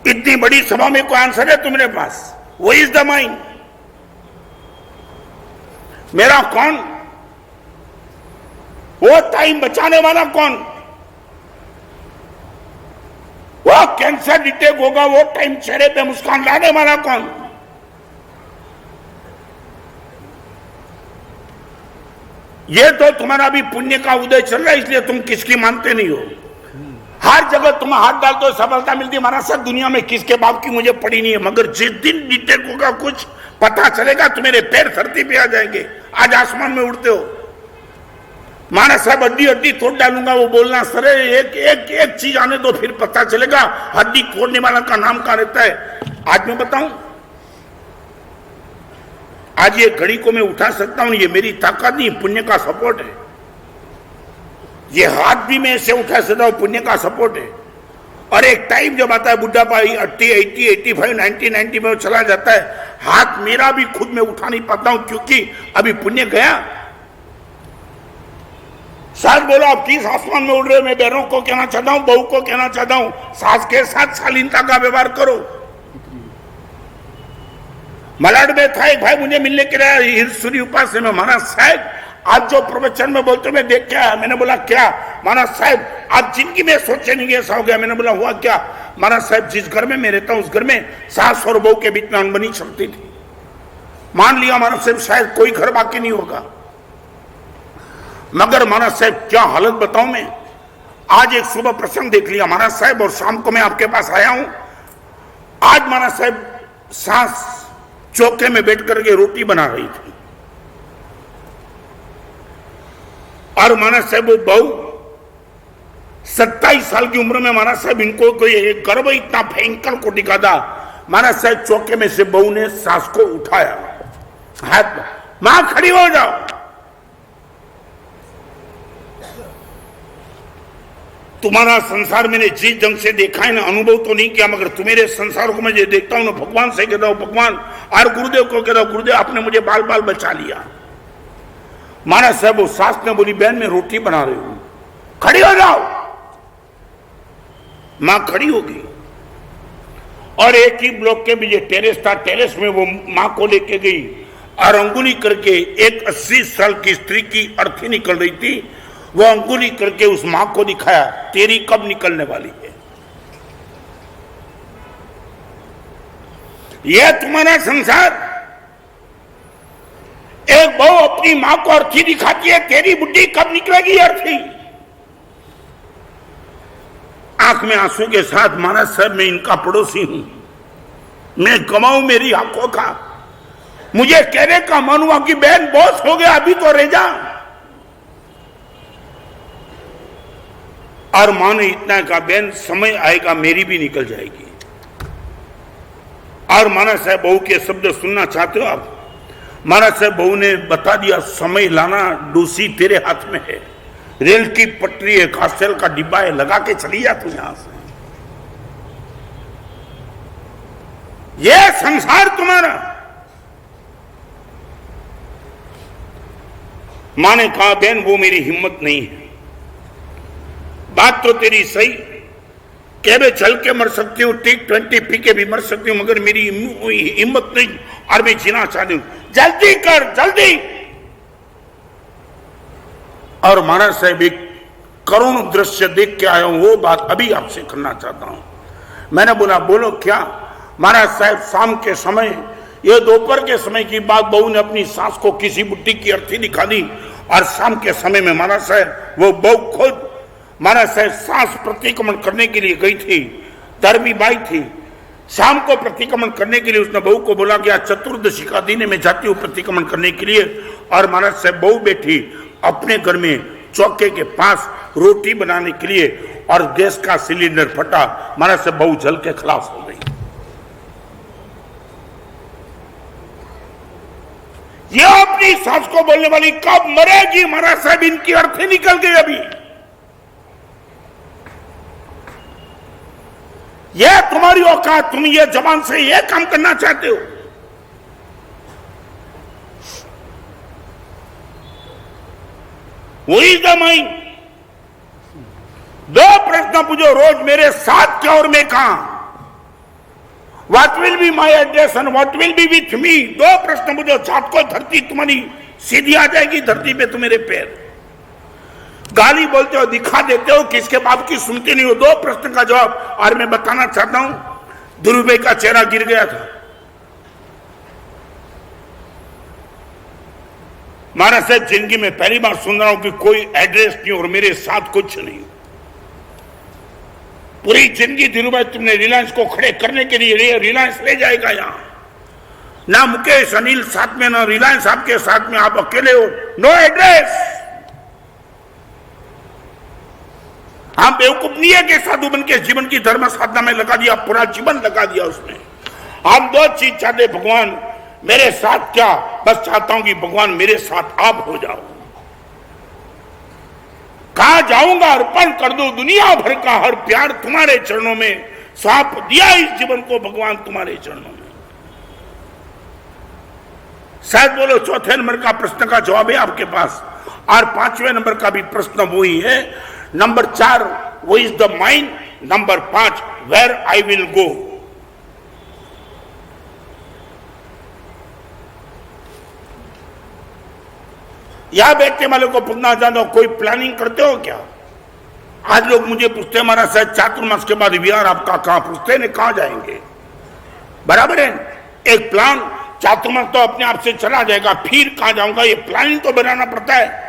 इतनी बड़ी सभा में कोई आंसर है तुम्हारे पास? वो इज द माइंड। मेरा कौन? वो टाइम बचाने वाला कौन? वो वो कैंसर डिटेक्ट होगा, वो टाइम चेहरे पे मुस्कान लाने वाला कौन? ये तो तुम्हारा भी पुण्य का उदय चल रहा है, इसलिए तुम किसकी मानते नहीं हो। हर जगह तुम हाथ डालते हो सफलता मिलती है। महाराज साहब दुनिया में किसके बाप की मुझे पड़ी नहीं है, मगर जिस दिन डिटेक्ट होगा, कुछ पता चलेगा तो मेरे पैर धरती पे आ जाएंगे। आज आसमान में उड़ते हो। महाराज साहब हड्डी हड्डी तोड़ डालूंगा, वो बोलना सर एक एक एक चीज आने दो फिर पता चलेगा हड्डी तोड़ने वाला का नाम क्या रहता है। आज मैं बताऊं, आज ये घड़ी को मैं उठा सकता हूं, ये मेरी ताकत नहीं, पुण्य का सपोर्ट है। ये हाथ भी मैं ऐसे उठा सकता हूं, पुण्य का सपोर्ट है। और एक टाइम जब आता है बुढ़ापा 80, 80, 85, 90, 90 में चला जाता है, हाथ मेरा भी खुद में उठा नहीं पाता हूं, क्योंकि अभी पुण्य गया। शायद बोलो आप किस आसमान में उड़ रहे हो। मैं बहनों को कहना चाहता हूं, बहू को कहना चाहता हूं, सास के साथ शालीनता का व्यवहार करो। मलाड में था एक भाई मुझे मिलने के लिए सूर्य उपास में, महाराज साहब आज जो प्रवचन में बोलते मैं देख के आया। मैंने बोला क्या? महाराज साहब आज जिंदगी में सोचे नहीं ऐसा हो गया। मैंने बोला हुआ क्या? महाराज साहब जिस घर में मैं रहता हूं उस घर में सास और बहू के बीच में अनबनी चलती थी। मान लिया महाराज साहब शायद कोई घर बाकी नहीं होगा, मगर महाराज साहब क्या हालत बताऊं मैं। आज एक सुबह प्रसंग देख लिया महाराज साहब, और शाम को मैं आपके पास आया हूं। आज महाराज साहब सास चौके में बैठ करके रोटी बना रही थी, और महाराज साहब वो बहू 27 साल की उम्र में महाराज साहब इनको कोई गर्व इतना भयंकर को दिखा था। महाराज साहब चौके में से बहू ने सास को उठाया, हाथ मां खड़ी हो जाओ। तुम्हारा संसार मैंने जिस ढंग से देखा है ना, अनुभव तो नहीं किया, मगर तुम्हारे संसार को मैं देखता हूं ना, भगवान से कहता हूं भगवान, और गुरुदेव को कहता हूं गुरुदेव आपने मुझे बाल बाल बचा लिया। महाराज साहब वो सास ने बोली बहन मैं रोटी बना रही हूं, खड़ी हो जाओ। मां खड़ी होगी, और एक ही ब्लॉक के बीच टेरेस था, टेरेस में वो मां को लेके गई और अंगुली करके, एक 80 साल की स्त्री की अर्थी निकल रही थी, वो अंगुली करके उस मां को दिखाया तेरी कब निकलने वाली है। यह तुम्हारा संसार। एक बहू अपनी मां को अर्थी दिखाती है, तेरी बुड्ढी कब निकलेगी अर्थी। आंख में आंसू के साथ महाराज साहब मैं इनका पड़ोसी हूं, मैं गवाऊं मेरी आंखों का। मुझे कहने का मन हुआ कि बहन बॉस हो गया, अभी तो रह जा। और मां ने इतना कहा बहन समय आएगा मेरी भी निकल जाएगी। और महाराज साहब बहू के शब्द सुनना चाहते हो आप? महाराज साहब बहू ने बता दिया समय लाना डूसी तेरे हाथ में है, रेल की पटरी है, कास्टेल का डिब्बा है, लगा के चली जा तू यहां से। यह संसार तुम्हारा। मां ने कहा बहन वो मेरी हिम्मत नहीं है। बात तो तेरी सही, क्या मैं चल के मर सकती हूँ, टिक 20 पी के भी मर सकती हूँ, मगर मेरी हिम्मत नहीं, और मैं जीना चाहती हूं। जल्दी कर जल्दी। और महाराज साहब एक करुण दृश्य देख के आया हूं, वो बात अभी आपसे करना चाहता हूं। मैंने बोला बोलो क्या? महाराज साहब शाम के समय, ये दोपहर के समय की बात, बहू ने अपनी सास को किसी बुट्टी की अर्थी दिखा दी, और शाम के समय में महाराज साहब वो बहू खुद महाराज साहब सांस प्रतिक्रमण करने के लिए गई थी। धर्मी बाई थी, शाम को प्रतिक्रमण करने के लिए उसने बहू को बोला कि आज चतुर्दशी का दिन है, मैं जाती हूँ प्रतिक्रमण करने के लिए। और महाराज साहब बहू बैठी अपने घर में चौके के पास रोटी बनाने के लिए, और गैस का सिलेंडर फटा, महाराज साहब बहू जल के खलास हो गई। यह अपनी सास को बोलने वाली कब मरेगी? महाराज साहब इनकी अर्थी निकल गई अभी। यह तुम्हारी औकात, तुम ये जबान से यह काम करना चाहते हो। वो इज द माइंड। दो प्रश्न पूछो रोज मेरे साथ क्या और मैं कहां। What will be my address and what will be with me. दो प्रश्न पूछो, छात को धरती तुम्हारी सीधी आ जाएगी, धरती पे तुम्हारे पैर। गाली बोलते हो, दिखा देते हो, किसके बाप की सुनते नहीं हो। दो प्रश्न का जवाब। और मैं बताना चाहता हूं, ध्रुव का चेहरा गिर गया था। महाराज साहब, जिंदगी में पहली बार सुन रहा हूं कि कोई एड्रेस नहीं और मेरे साथ कुछ नहीं। पूरी जिंदगी ध्रुव भाई तुमने रिलायंस को खड़े करने के लिए, रिलायंस ले जाएगा यहां। ना मुकेश अनिल साथ में, ना रिलायंस आपके साथ में, आप अकेले हो। No address. हम बेवकूफ नहीं है कि साधु बन के जीवन की धर्म साधना में लगा दिया, पूरा जीवन लगा दिया उसमें। हम दो चीज चाहते, भगवान मेरे साथ क्या, बस चाहता हूं कि भगवान मेरे साथ आप हो जाओ। कहा जाऊंगा अर्पण कर दो दुनिया भर का हर प्यार तुम्हारे चरणों में, सौंप दिया इस जीवन को भगवान तुम्हारे चरणों में। शायद बोलो चौथे नंबर का प्रश्न का जवाब है आपके पास, और पांचवें नंबर का भी प्रश्न वही है। नंबर 4 वो is the mind, number 5 where I will go. यहां बैठने वाले को पूछना चाहता हूं, कोई प्लानिंग करते हो क्या? आज लोग मुझे पूछते हैं महाराज साहब चातुर्मास के बाद विहार आपका कहां, पूछते हैं कहां जाएंगे। बराबर है, एक प्लान। चातुर्मास तो अपने आप से चला जाएगा, फिर कहां जाऊंगा ये प्लानिंग तो बनाना पड़ता है।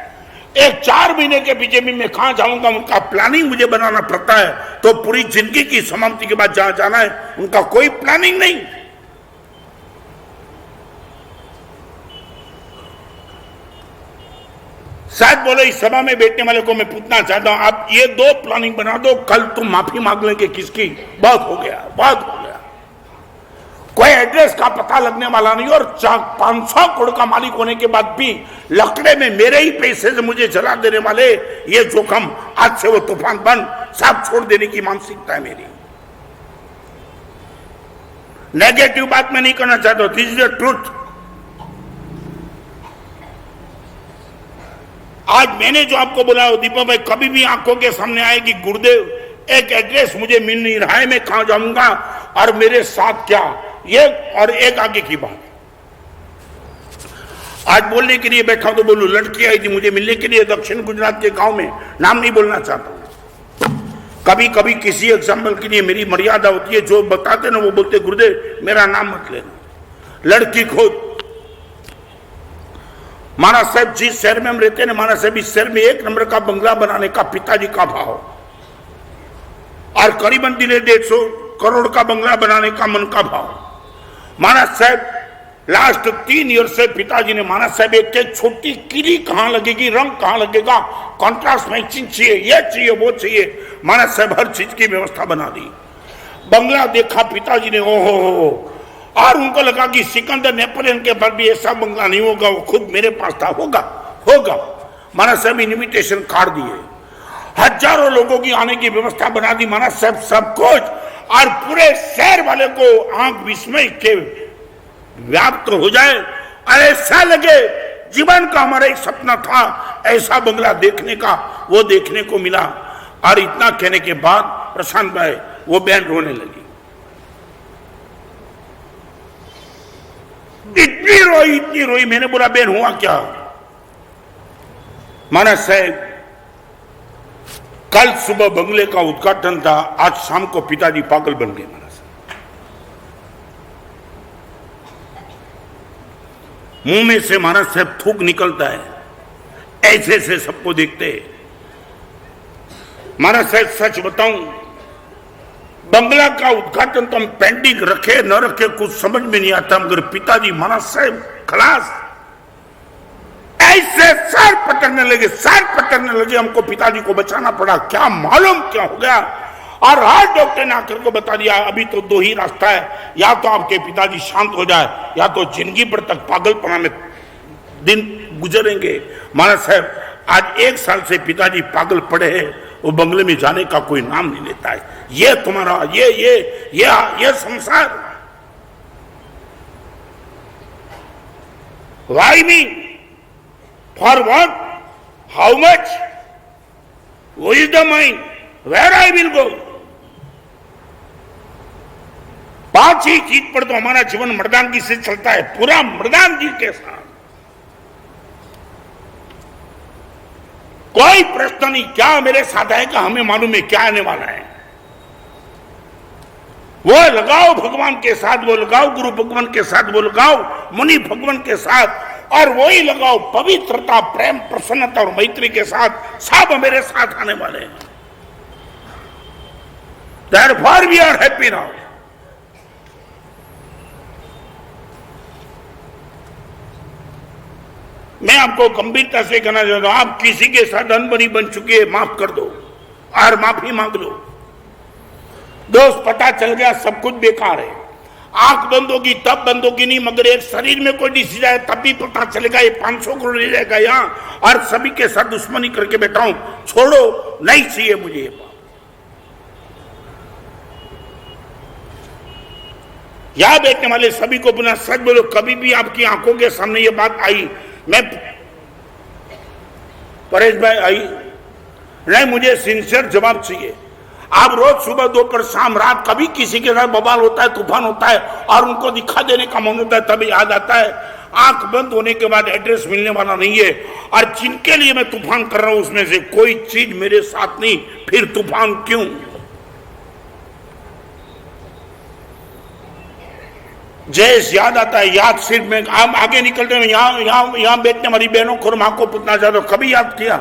एक 4 महीने के पीछे भी मैं कहां जाऊंगा उनका प्लानिंग मुझे बनाना पड़ता है। तो पूरी जिंदगी की समाप्ति के बाद जहां जाना है उनका कोई प्लानिंग नहीं। शायद बोले इस सभा में बैठने वाले को मैं पूछना चाहता हूं, आप ये 2 प्लानिंग बना दो, कल तुम माफी मांग लेंगे किसकी? बहुत हो गया, बहुत हो गया। कोई एड्रेस का पता लगने वाला नहीं, और 500 करोड़ का मालिक होने के बाद भी लकड़े में मेरे ही पैसे से मुझे जला देने वाले, ये जोखम आज से वो तूफान बन सब छोड़ देने की मानसिकता है मेरी। नेगेटिव बात मैं नहीं करना चाहता, दिस इज द ट्रूथ। आज मैंने जो आपको बोला, दीपक भाई कभी भी आंखों के सामने आएगी, गुरुदेव एक एड्रेस मुझे मिल नहीं रहा है, मैं कहां जाऊंगा और मेरे साथ क्या, ये और एक आगे की बात। आज बोलने के लिए बैठा तो बोलूं, लड़की आई थी मुझे मिलने के लिए दक्षिण गुजरात के गांव में, नाम नहीं बोलना चाहता। कभी कभी किसी एग्जाम्पल के लिए मेरी मर्यादा होती है, जो बताते ना वो बोलते गुरुदेव मेरा नाम मत लेना। लड़की खुद महाराज साहब जिस शहर में हम रहते हैं ना, महाराज साहब इस शहर में 1 नंबर का बंगला बनाने का पिताजी का भाव, और करीबन 150 करोड़ का बंगला बनाने का मन का भाव। महाराज साहब लास्ट 3 ईयर से पिताजी ने, महाराज साहब एक छोटी किली कहां लगेगी, रंग कहां लगेगा, कॉन्ट्रास्ट मैचिंग चाहिए, ये चाहिए वो चाहिए, महाराज साहब हर चीज की व्यवस्था बना दी। बंगला देखा पिताजी ने, ओहो, और उनको लगा कि सिकंदर नेपोलियन के पर भी ऐसा बंगला नहीं होगा, वो खुद मेरे पास था, होगा होगा। महाराज साहब इन्विटेशन कार्ड दिए, हजारों लोगों की आने की व्यवस्था बना दी महाराज साहब, सब कुछ, और पूरे शहर वाले को आंख विस्मय के व्याप्त हो जाए, ऐसा लगे जीवन का हमारा एक सपना था ऐसा बंगला देखने का, वो देखने को मिला। और इतना कहने के बाद प्रशांत भाई वो बहन रोने लगी, इतनी रोई। मैंने बोला बहन हुआ क्या? महाराज साहब कल सुबह बंगले का उद्घाटन था, आज शाम को पिताजी पागल बन गए। महाराज मुंह में से महाराज साहब थूक निकलता है, ऐसे से सबको देखते। महाराज साहब सच बताऊं, बंगला का उद्घाटन तो हम पेंडिंग रखे न रखे कुछ समझ में नहीं आता, मगर पिताजी महाराज साहब खलास, ऐसे सर पटकने लगे। हमको पिताजी को बचाना पड़ा, क्या मालूम क्या हो गया। और हर डॉक्टर ने आकर को बता दिया अभी तो 2 ही रास्ता है, या तो आपके पिताजी शांत हो जाए, या तो जिंदगी भर तक पागलपना में दिन गुजरेंगे। महाराज साहब आज 1 साल से पिताजी पागल पड़े हैं, वो बंगले में जाने का कोई नाम नहीं लेता है। ये तुम्हारा ये संसार, why me, for what, how much, वो is the mind, where I will go. 5 ही चीज पर तो हमारा जीवन मर्दानगी से चलता है, पूरा मर्दानगी के साथ। कोई प्रश्न नहीं, क्या मेरे साथ आएगा हमें मालूम है क्या आने वाला है। वो लगाओ भगवान के साथ, वो लगाओ गुरु भगवान के साथ, वो लगाओ मुनि भगवान के साथ, और वही लगाओ पवित्रता, प्रेम, प्रसन्नता और मैत्री के साथ, सब मेरे साथ आने वाले हैं। Therefore we are happy now. मैं आपको गंभीरता से कहना चाहता हूं, आप किसी के साथ अनबनी बन चुके हैं, माफ कर दो और माफी मांग लो। दोस्त पता चल गया सब कुछ बेकार है, आंख बंद होगी तब बंद होगी नहीं, मगर एक शरीर में कोई डिसीज आए तब भी पता चलेगा ये 500 करोड़ ले जाएगा यहाँ, और सभी के साथ दुश्मनी करके बैठा हूं, छोड़ो, नहीं चाहिए मुझे ये बात। यहां बैठने वाले सभी को पुनः सच बोलो, कभी भी आपकी आंखों के सामने ये बात आई, मैं परेश भाई आई नहीं, मुझे सिंसियर जवाब चाहिए। आप रोज सुबह दोपहर शाम रात कभी किसी के साथ बवाल होता है, तूफान होता है, और उनको दिखा देने का मन होता है, तभी याद आता है आंख बंद होने के बाद एड्रेस मिलने वाला नहीं है, और जिनके लिए मैं तूफान कर रहा हूं उसमें से कोई चीज मेरे साथ नहीं, फिर तूफान क्यों? जैसे याद आता है, याद सिर्फ में आप आगे निकलते हैं, यहां बैठने वाली बहनों को मां को पूछना चाहते हो, कभी याद किया?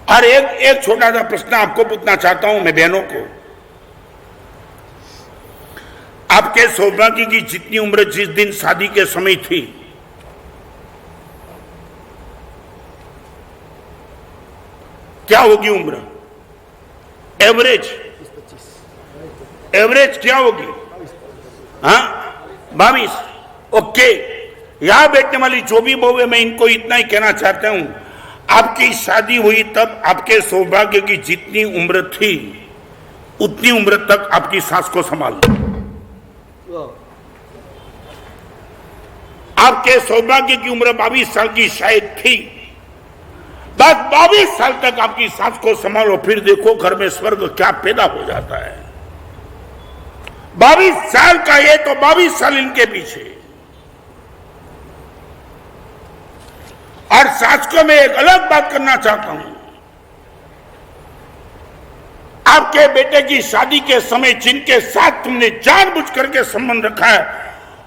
और एक छोटा सा प्रश्न आपको पूछना चाहता हूं मैं बहनों को, आपके सौभाग्य की जितनी उम्र जिस दिन शादी के समय थी, क्या होगी उम्र? एवरेज क्या होगी? हाँ, 22। ओके, यहां बैठने वाली जो भी बहू है, मैं इनको इतना ही कहना चाहता हूं, आपकी शादी हुई तब आपके सौभाग्य की जितनी उम्र थी उतनी उम्र तक आपकी सास को संभाल लो। आपके सौभाग्य की उम्र 22 साल की शायद थी, बस 22 साल तक आपकी सास को संभालो, फिर देखो घर में स्वर्ग क्या पैदा हो जाता है। 22 साल का ये तो 22 साल इनके पीछे। और सास को मैं एक अलग बात करना चाहता हूं, आपके बेटे की शादी के समय जिनके साथ तुमने जानबूझ करके संबंध रखा है,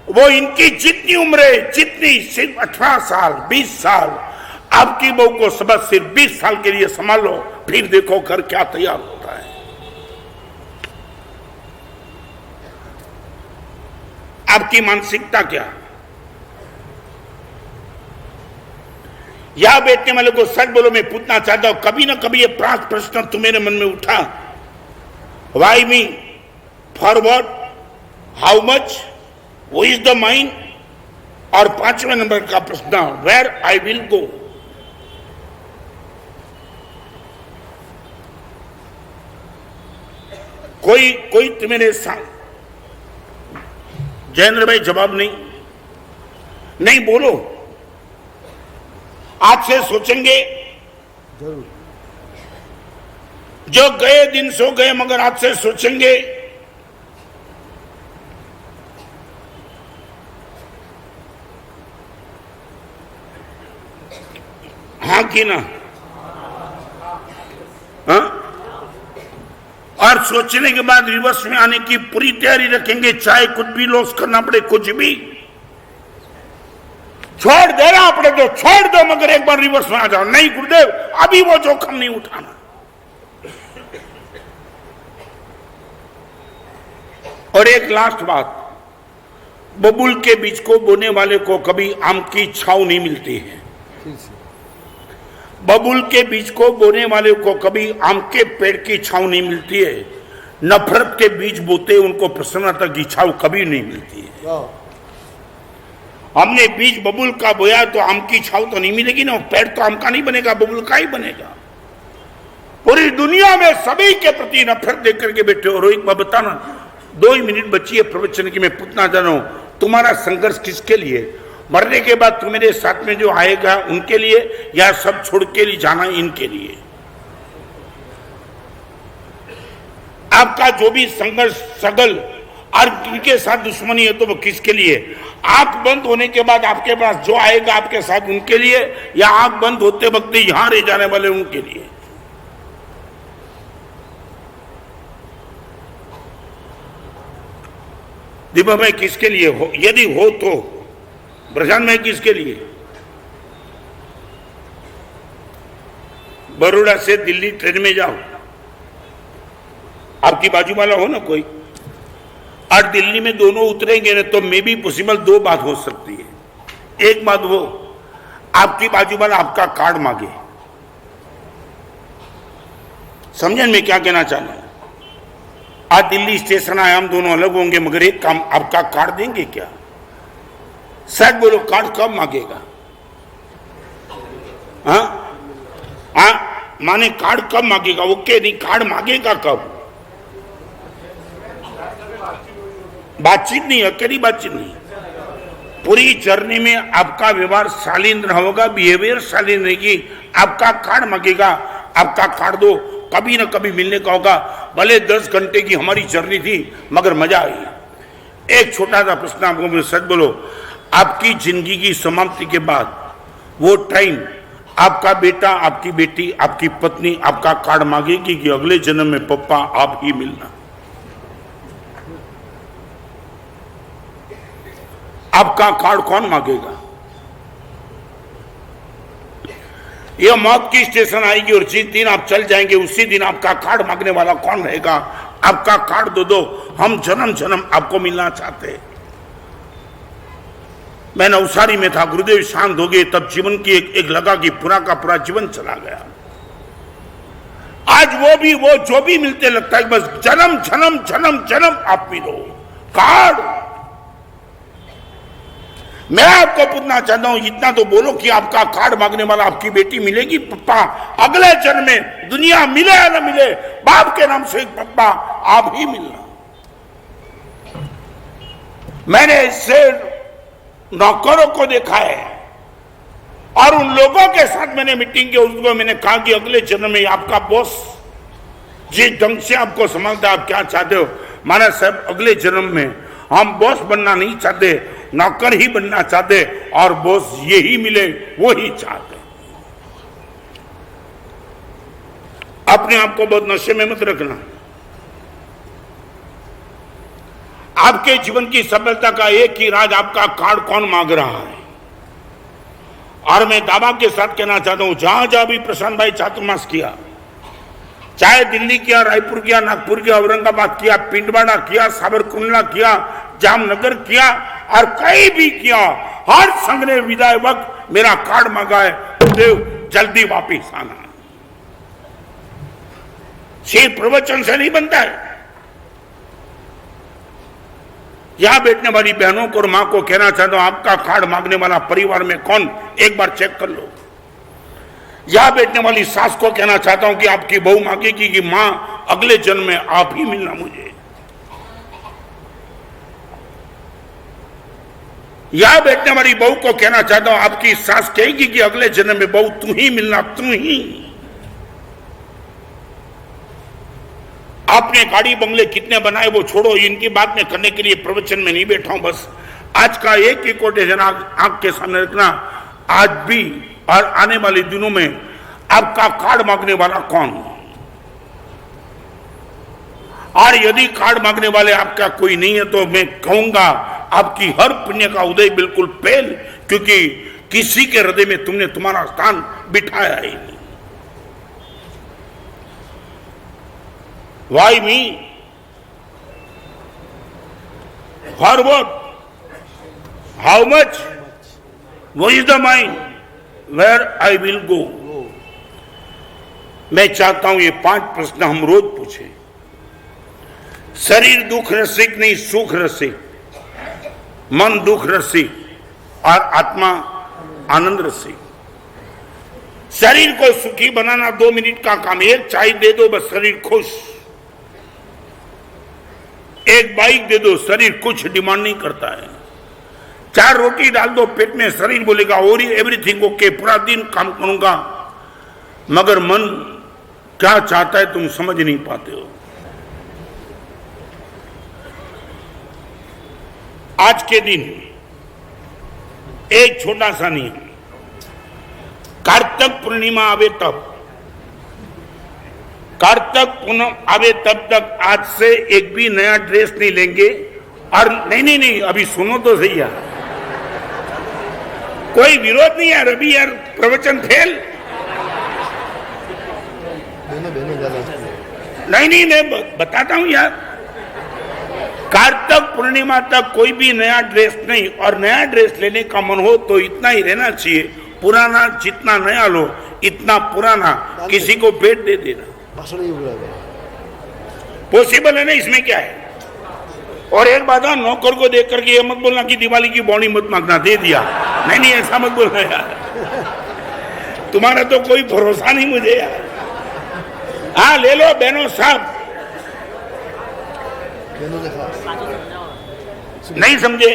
वो इनकी जितनी उम्र है, जितनी सिर्फ 18 साल 20 साल, आपकी बहू को सबक सिर्फ 20 साल के लिए संभालो, फिर देखो घर क्या तैयार होता है। आपकी मानसिकता क्या? या बैठने वाले को सच बोलो, मैं पूछना चाहता हूं, कभी ना कभी ये प्रश्न तुम्हारे मन में उठा, why me, for what, how much, वो इज द माइंड, और 5वें नंबर का प्रश्न, वेयर आई विल गो। कोई तुम्हारे साथ, जयेंद्र भाई जवाब नहीं बोलो, आज से सोचेंगे, जरूर जो गए दिन सो गए, मगर आज से सोचेंगे हाँ कि ना? हाँ? और सोचने के बाद रिवर्स में आने की पूरी तैयारी रखेंगे, चाहे कुछ भी लॉस करना पड़े, कुछ भी छोड़ देना पड़े तो छोड़ दो, मगर एक बार रिवर्स में आ जाओ। नहीं गुरुदेव, अभी वो जोखम नहीं उठाना। और एक लास्ट बात, बबूल के बीज को बोने वाले को कभी आम की छाव नहीं मिलती है। बबूल के बीज को बोने वाले को कभी आम के पेड़ की छाव नहीं मिलती है। नफरत के बीज बोते उनको प्रसन्नता की छाव कभी नहीं मिलती है। हमने बीज बबूल का बोया तो आम की छाव तो नहीं मिलेगी ना, पेड़ तो आम का नहीं बनेगा, बबूल का ही बनेगा। पूरी दुनिया में सभी के प्रति नफरत देख करके बैठे हो। रोहित बाबा बताना, 2 ही मिनट बची है प्रवचन की, मैं पूछना चाह रहा हूं, तुम्हारा संघर्ष किसके लिए? मरने के बाद तुम्हारे साथ में जो आएगा उनके लिए, या सब छोड़ के लिए जाना इनके लिए? आपका जो भी संघर्ष सगल और इनके साथ दुश्मनी है तो वो किसके लिए? आंख बंद होने के बाद आपके पास जो आएगा आपके साथ उनके लिए, या आंख बंद होते वक्त यहां रह जाने वाले उनके लिए? दीपक भाई किसके लिए हो? यदि हो तो प्रशांत भाई किसके लिए? बड़ौदा से दिल्ली ट्रेन में जाओ, आपकी बाजू वाला हो ना कोई, और दिल्ली में दोनों उतरेंगे ना तो मे भी पॉसिबल दो बात हो सकती है। एक बात वो आपकी बाजू वाला आपका कार्ड मांगे, समझें मैं क्या कहना चाह रहा हूं? आज दिल्ली स्टेशन आए, हम दोनों अलग होंगे, मगर एक काम, आपका कार्ड देंगे क्या? शायद बोलो कार्ड कब मांगेगा? हाँ माने कार्ड कब मांगेगा? ओके नहीं, कार्ड मांगेगा कब? बातचीत नहीं, अकेली बातचीत नहीं, पूरी जर्नी में आपका व्यवहार शालीन होगा, बिहेवियर शालीन रहेगी। आपका कार्ड मांगेगा, आपका कार्ड दो, कभी ना कभी मिलने का होगा। भले 10 घंटे की हमारी जर्नी थी मगर मजा आई। एक छोटा सा प्रश्न आपको, सच बोलो, आपकी जिंदगी की समाप्ति के बाद वो टाइम आपका बेटा, आपकी बेटी, आपकी पत्नी आपका कार्ड मांगेगी कि अगले जन्म में पप्पा आप ही मिलना? आपका कार्ड कौन मांगेगा? यह मौत की स्टेशन आएगी और जिस दिन आप चल जाएंगे उसी दिन आपका कार्ड मांगने वाला कौन रहेगा? आपका कार्ड दो, हम जन्म जन्म आपको मिलना चाहते हैं। मैं नवसारी में था, गुरुदेव शांत हो गए, तब जीवन की एक लगा कि पूरा का पूरा जीवन चला गया। आज वो जो भी मिलते लगता है बस जन्म जन्म जन्म जन्म आप मिलो। कार्ड, मैं आपको पूछना चाहता हूं, इतना तो बोलो कि आपका कार्ड मांगने वाला आपकी बेटी मिलेगी पप्पा अगले जन्म में, दुनिया मिले या न मिले, बाप के नाम से पप्पा आप ही मिलना। मैंने इससे नौकरों को देखा है और उन लोगों के साथ मैंने मीटिंग की, उसको मैंने कहा कि अगले जन्म में आपका बॉस जिस ढंग से आपको संभालता है, आप क्या चाहते हो? माना साहब अगले जन्म में हम बॉस बनना नहीं चाहते, नौकर ही बनना चाहते, और बॉस यही मिले वो ही चाहते। अपने आप को बहुत नशे में मत रखना। आपके जीवन की सफलता का एक ही राज, आपका कार्ड कौन मांग रहा है। और मैं दावा के साथ कहना चाहता हूं, जहां जहां भी प्रशांत भाई चातुर्मास किया, चाहे दिल्ली किया, रायपुर किया, नागपुर किया, औरंगाबाद किया, पिंडवाड़ा किया, साबरकुंडला किया, जामनगर किया और कहीं भी किया, हर संघ ने विदाई वक्त मेरा कार्ड मांगा है, देव जल्दी वापिस आना। सिर्फ प्रवचन से नहीं बनता है। यहां बैठने वाली बहनों को और मां को कहना चाहता हूं, आपका कार्ड मांगने वाला परिवार में कौन, एक बार चेक कर लो। यहां बैठने वाली सास को कहना चाहता हूं कि आपकी बहू मांगेगी कि मां अगले जन्म में आप ही मिलना मुझे। यहां बैठने वाली बहू को कहना चाहता हूं, आपकी सास कहेगी कि अगले जन्म में बहू तू ही मिलना, तू ही। आपने गाड़ी बंगले कितने बनाए वो छोड़ो, इनकी बात में करने के लिए प्रवचन में नहीं बैठा हूं। बस आज का एक ही कोटेशन आंख के सामने रखना, आज भी और आने वाले दिनों में आपका कार्ड मांगने वाला कौन? और यदि कार्ड मांगने वाले आपका कोई नहीं है तो मैं कहूंगा आपकी हर पुण्य का उदय बिल्कुल फेल, क्योंकि किसी के हृदय में तुमने तुम्हारा स्थान बिठाया ही नहीं। Why me? For what? How much? What is the mind? Where I will go? मैं चाहता हूं ये 5 प्रश्न हम रोज पूछें। शरीर दुख रसिक नहीं, सुख रसिक, मन दुख रसिक और आत्मा आनंद रसिक। शरीर को सुखी बनाना 2 मिनट का काम, एक चाय दे दो बस शरीर खुश, एक बाइक दे दो शरीर कुछ डिमांड नहीं करता है, 4 रोटी डाल दो पेट में शरीर बोलेगा और एवरीथिंग ओके, पूरा दिन काम करूंगा, मगर मन क्या चाहता है तुम समझ नहीं पाते हो। आज के दिन एक छोटा सा नियम, कार्तिक पूर्णिमा आवे तब, कार्तिक पूर्णिमा आवे तब तक आज से एक भी नया ड्रेस नहीं लेंगे। और नहीं, अभी सुनो तो सही यार, कोई विरोध नहीं यार, अभी यार प्रवचन फेल। नहीं, मैं बताता हूं यार, कार्तिक पूर्णिमा तक कोई भी नया ड्रेस नहीं, और नया ड्रेस लेने का मन हो तो इतना ही रहना चाहिए, पुराना जितना नया लो इतना पुराना किसी को भेंट दे देना। पॉसिबल है ना, इसमें क्या है। और एक बात है, नौकर को देख करके ये मत बोलना कि दिवाली की बौनी मत मांगना, दे दिया। नहीं, ऐसा मत बोलना यार, तुम्हारा तो कोई भरोसा नहीं मुझे यार। हाँ ले लो बहनों साहब, नहीं समझे,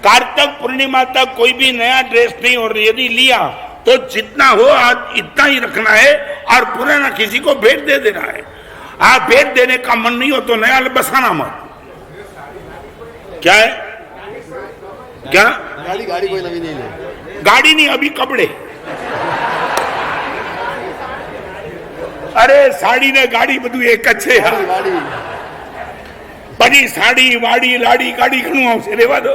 कार्तिक पूर्णिमा तक कोई भी नया ड्रेस नहीं, और यदि लिया तो जितना हो आज इतना ही रखना है, और पुराना किसी को भेंट दे देना है। आप भेंट देने का मन नहीं हो तो नया बसाना मत। क्या है, क्या गाड़ी कोई नवी नहीं ले, गाड़ी नहीं, अभी कपड़े। अरे साड़ी ने गाड़ी બધું એક જ છે गाड़ी बड़ी साड़ी वाड़ी लाड़ी गाड़ी घणું આવશે, लेवा दो।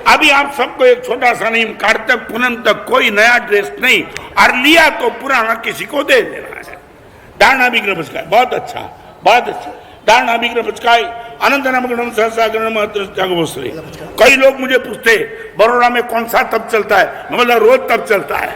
अभी आप सबको एक छोटा सा नहीं, कार्तिक पूनम तक कोई नया ड्रेस नहीं, और लिया तो पुराना किसी को दे देना है। दारणा विघ्न बचकाय, बहुत अच्छा, बहुत अच्छा। दारणा विघ्न बचकाय अनंत नामगणम सहस्रागणम अतृष्टागोश्री। कई लोग मुझे पूछते बड़ौदा में कौन सा तप चलता है, मैं बोला रोज तप चलता है।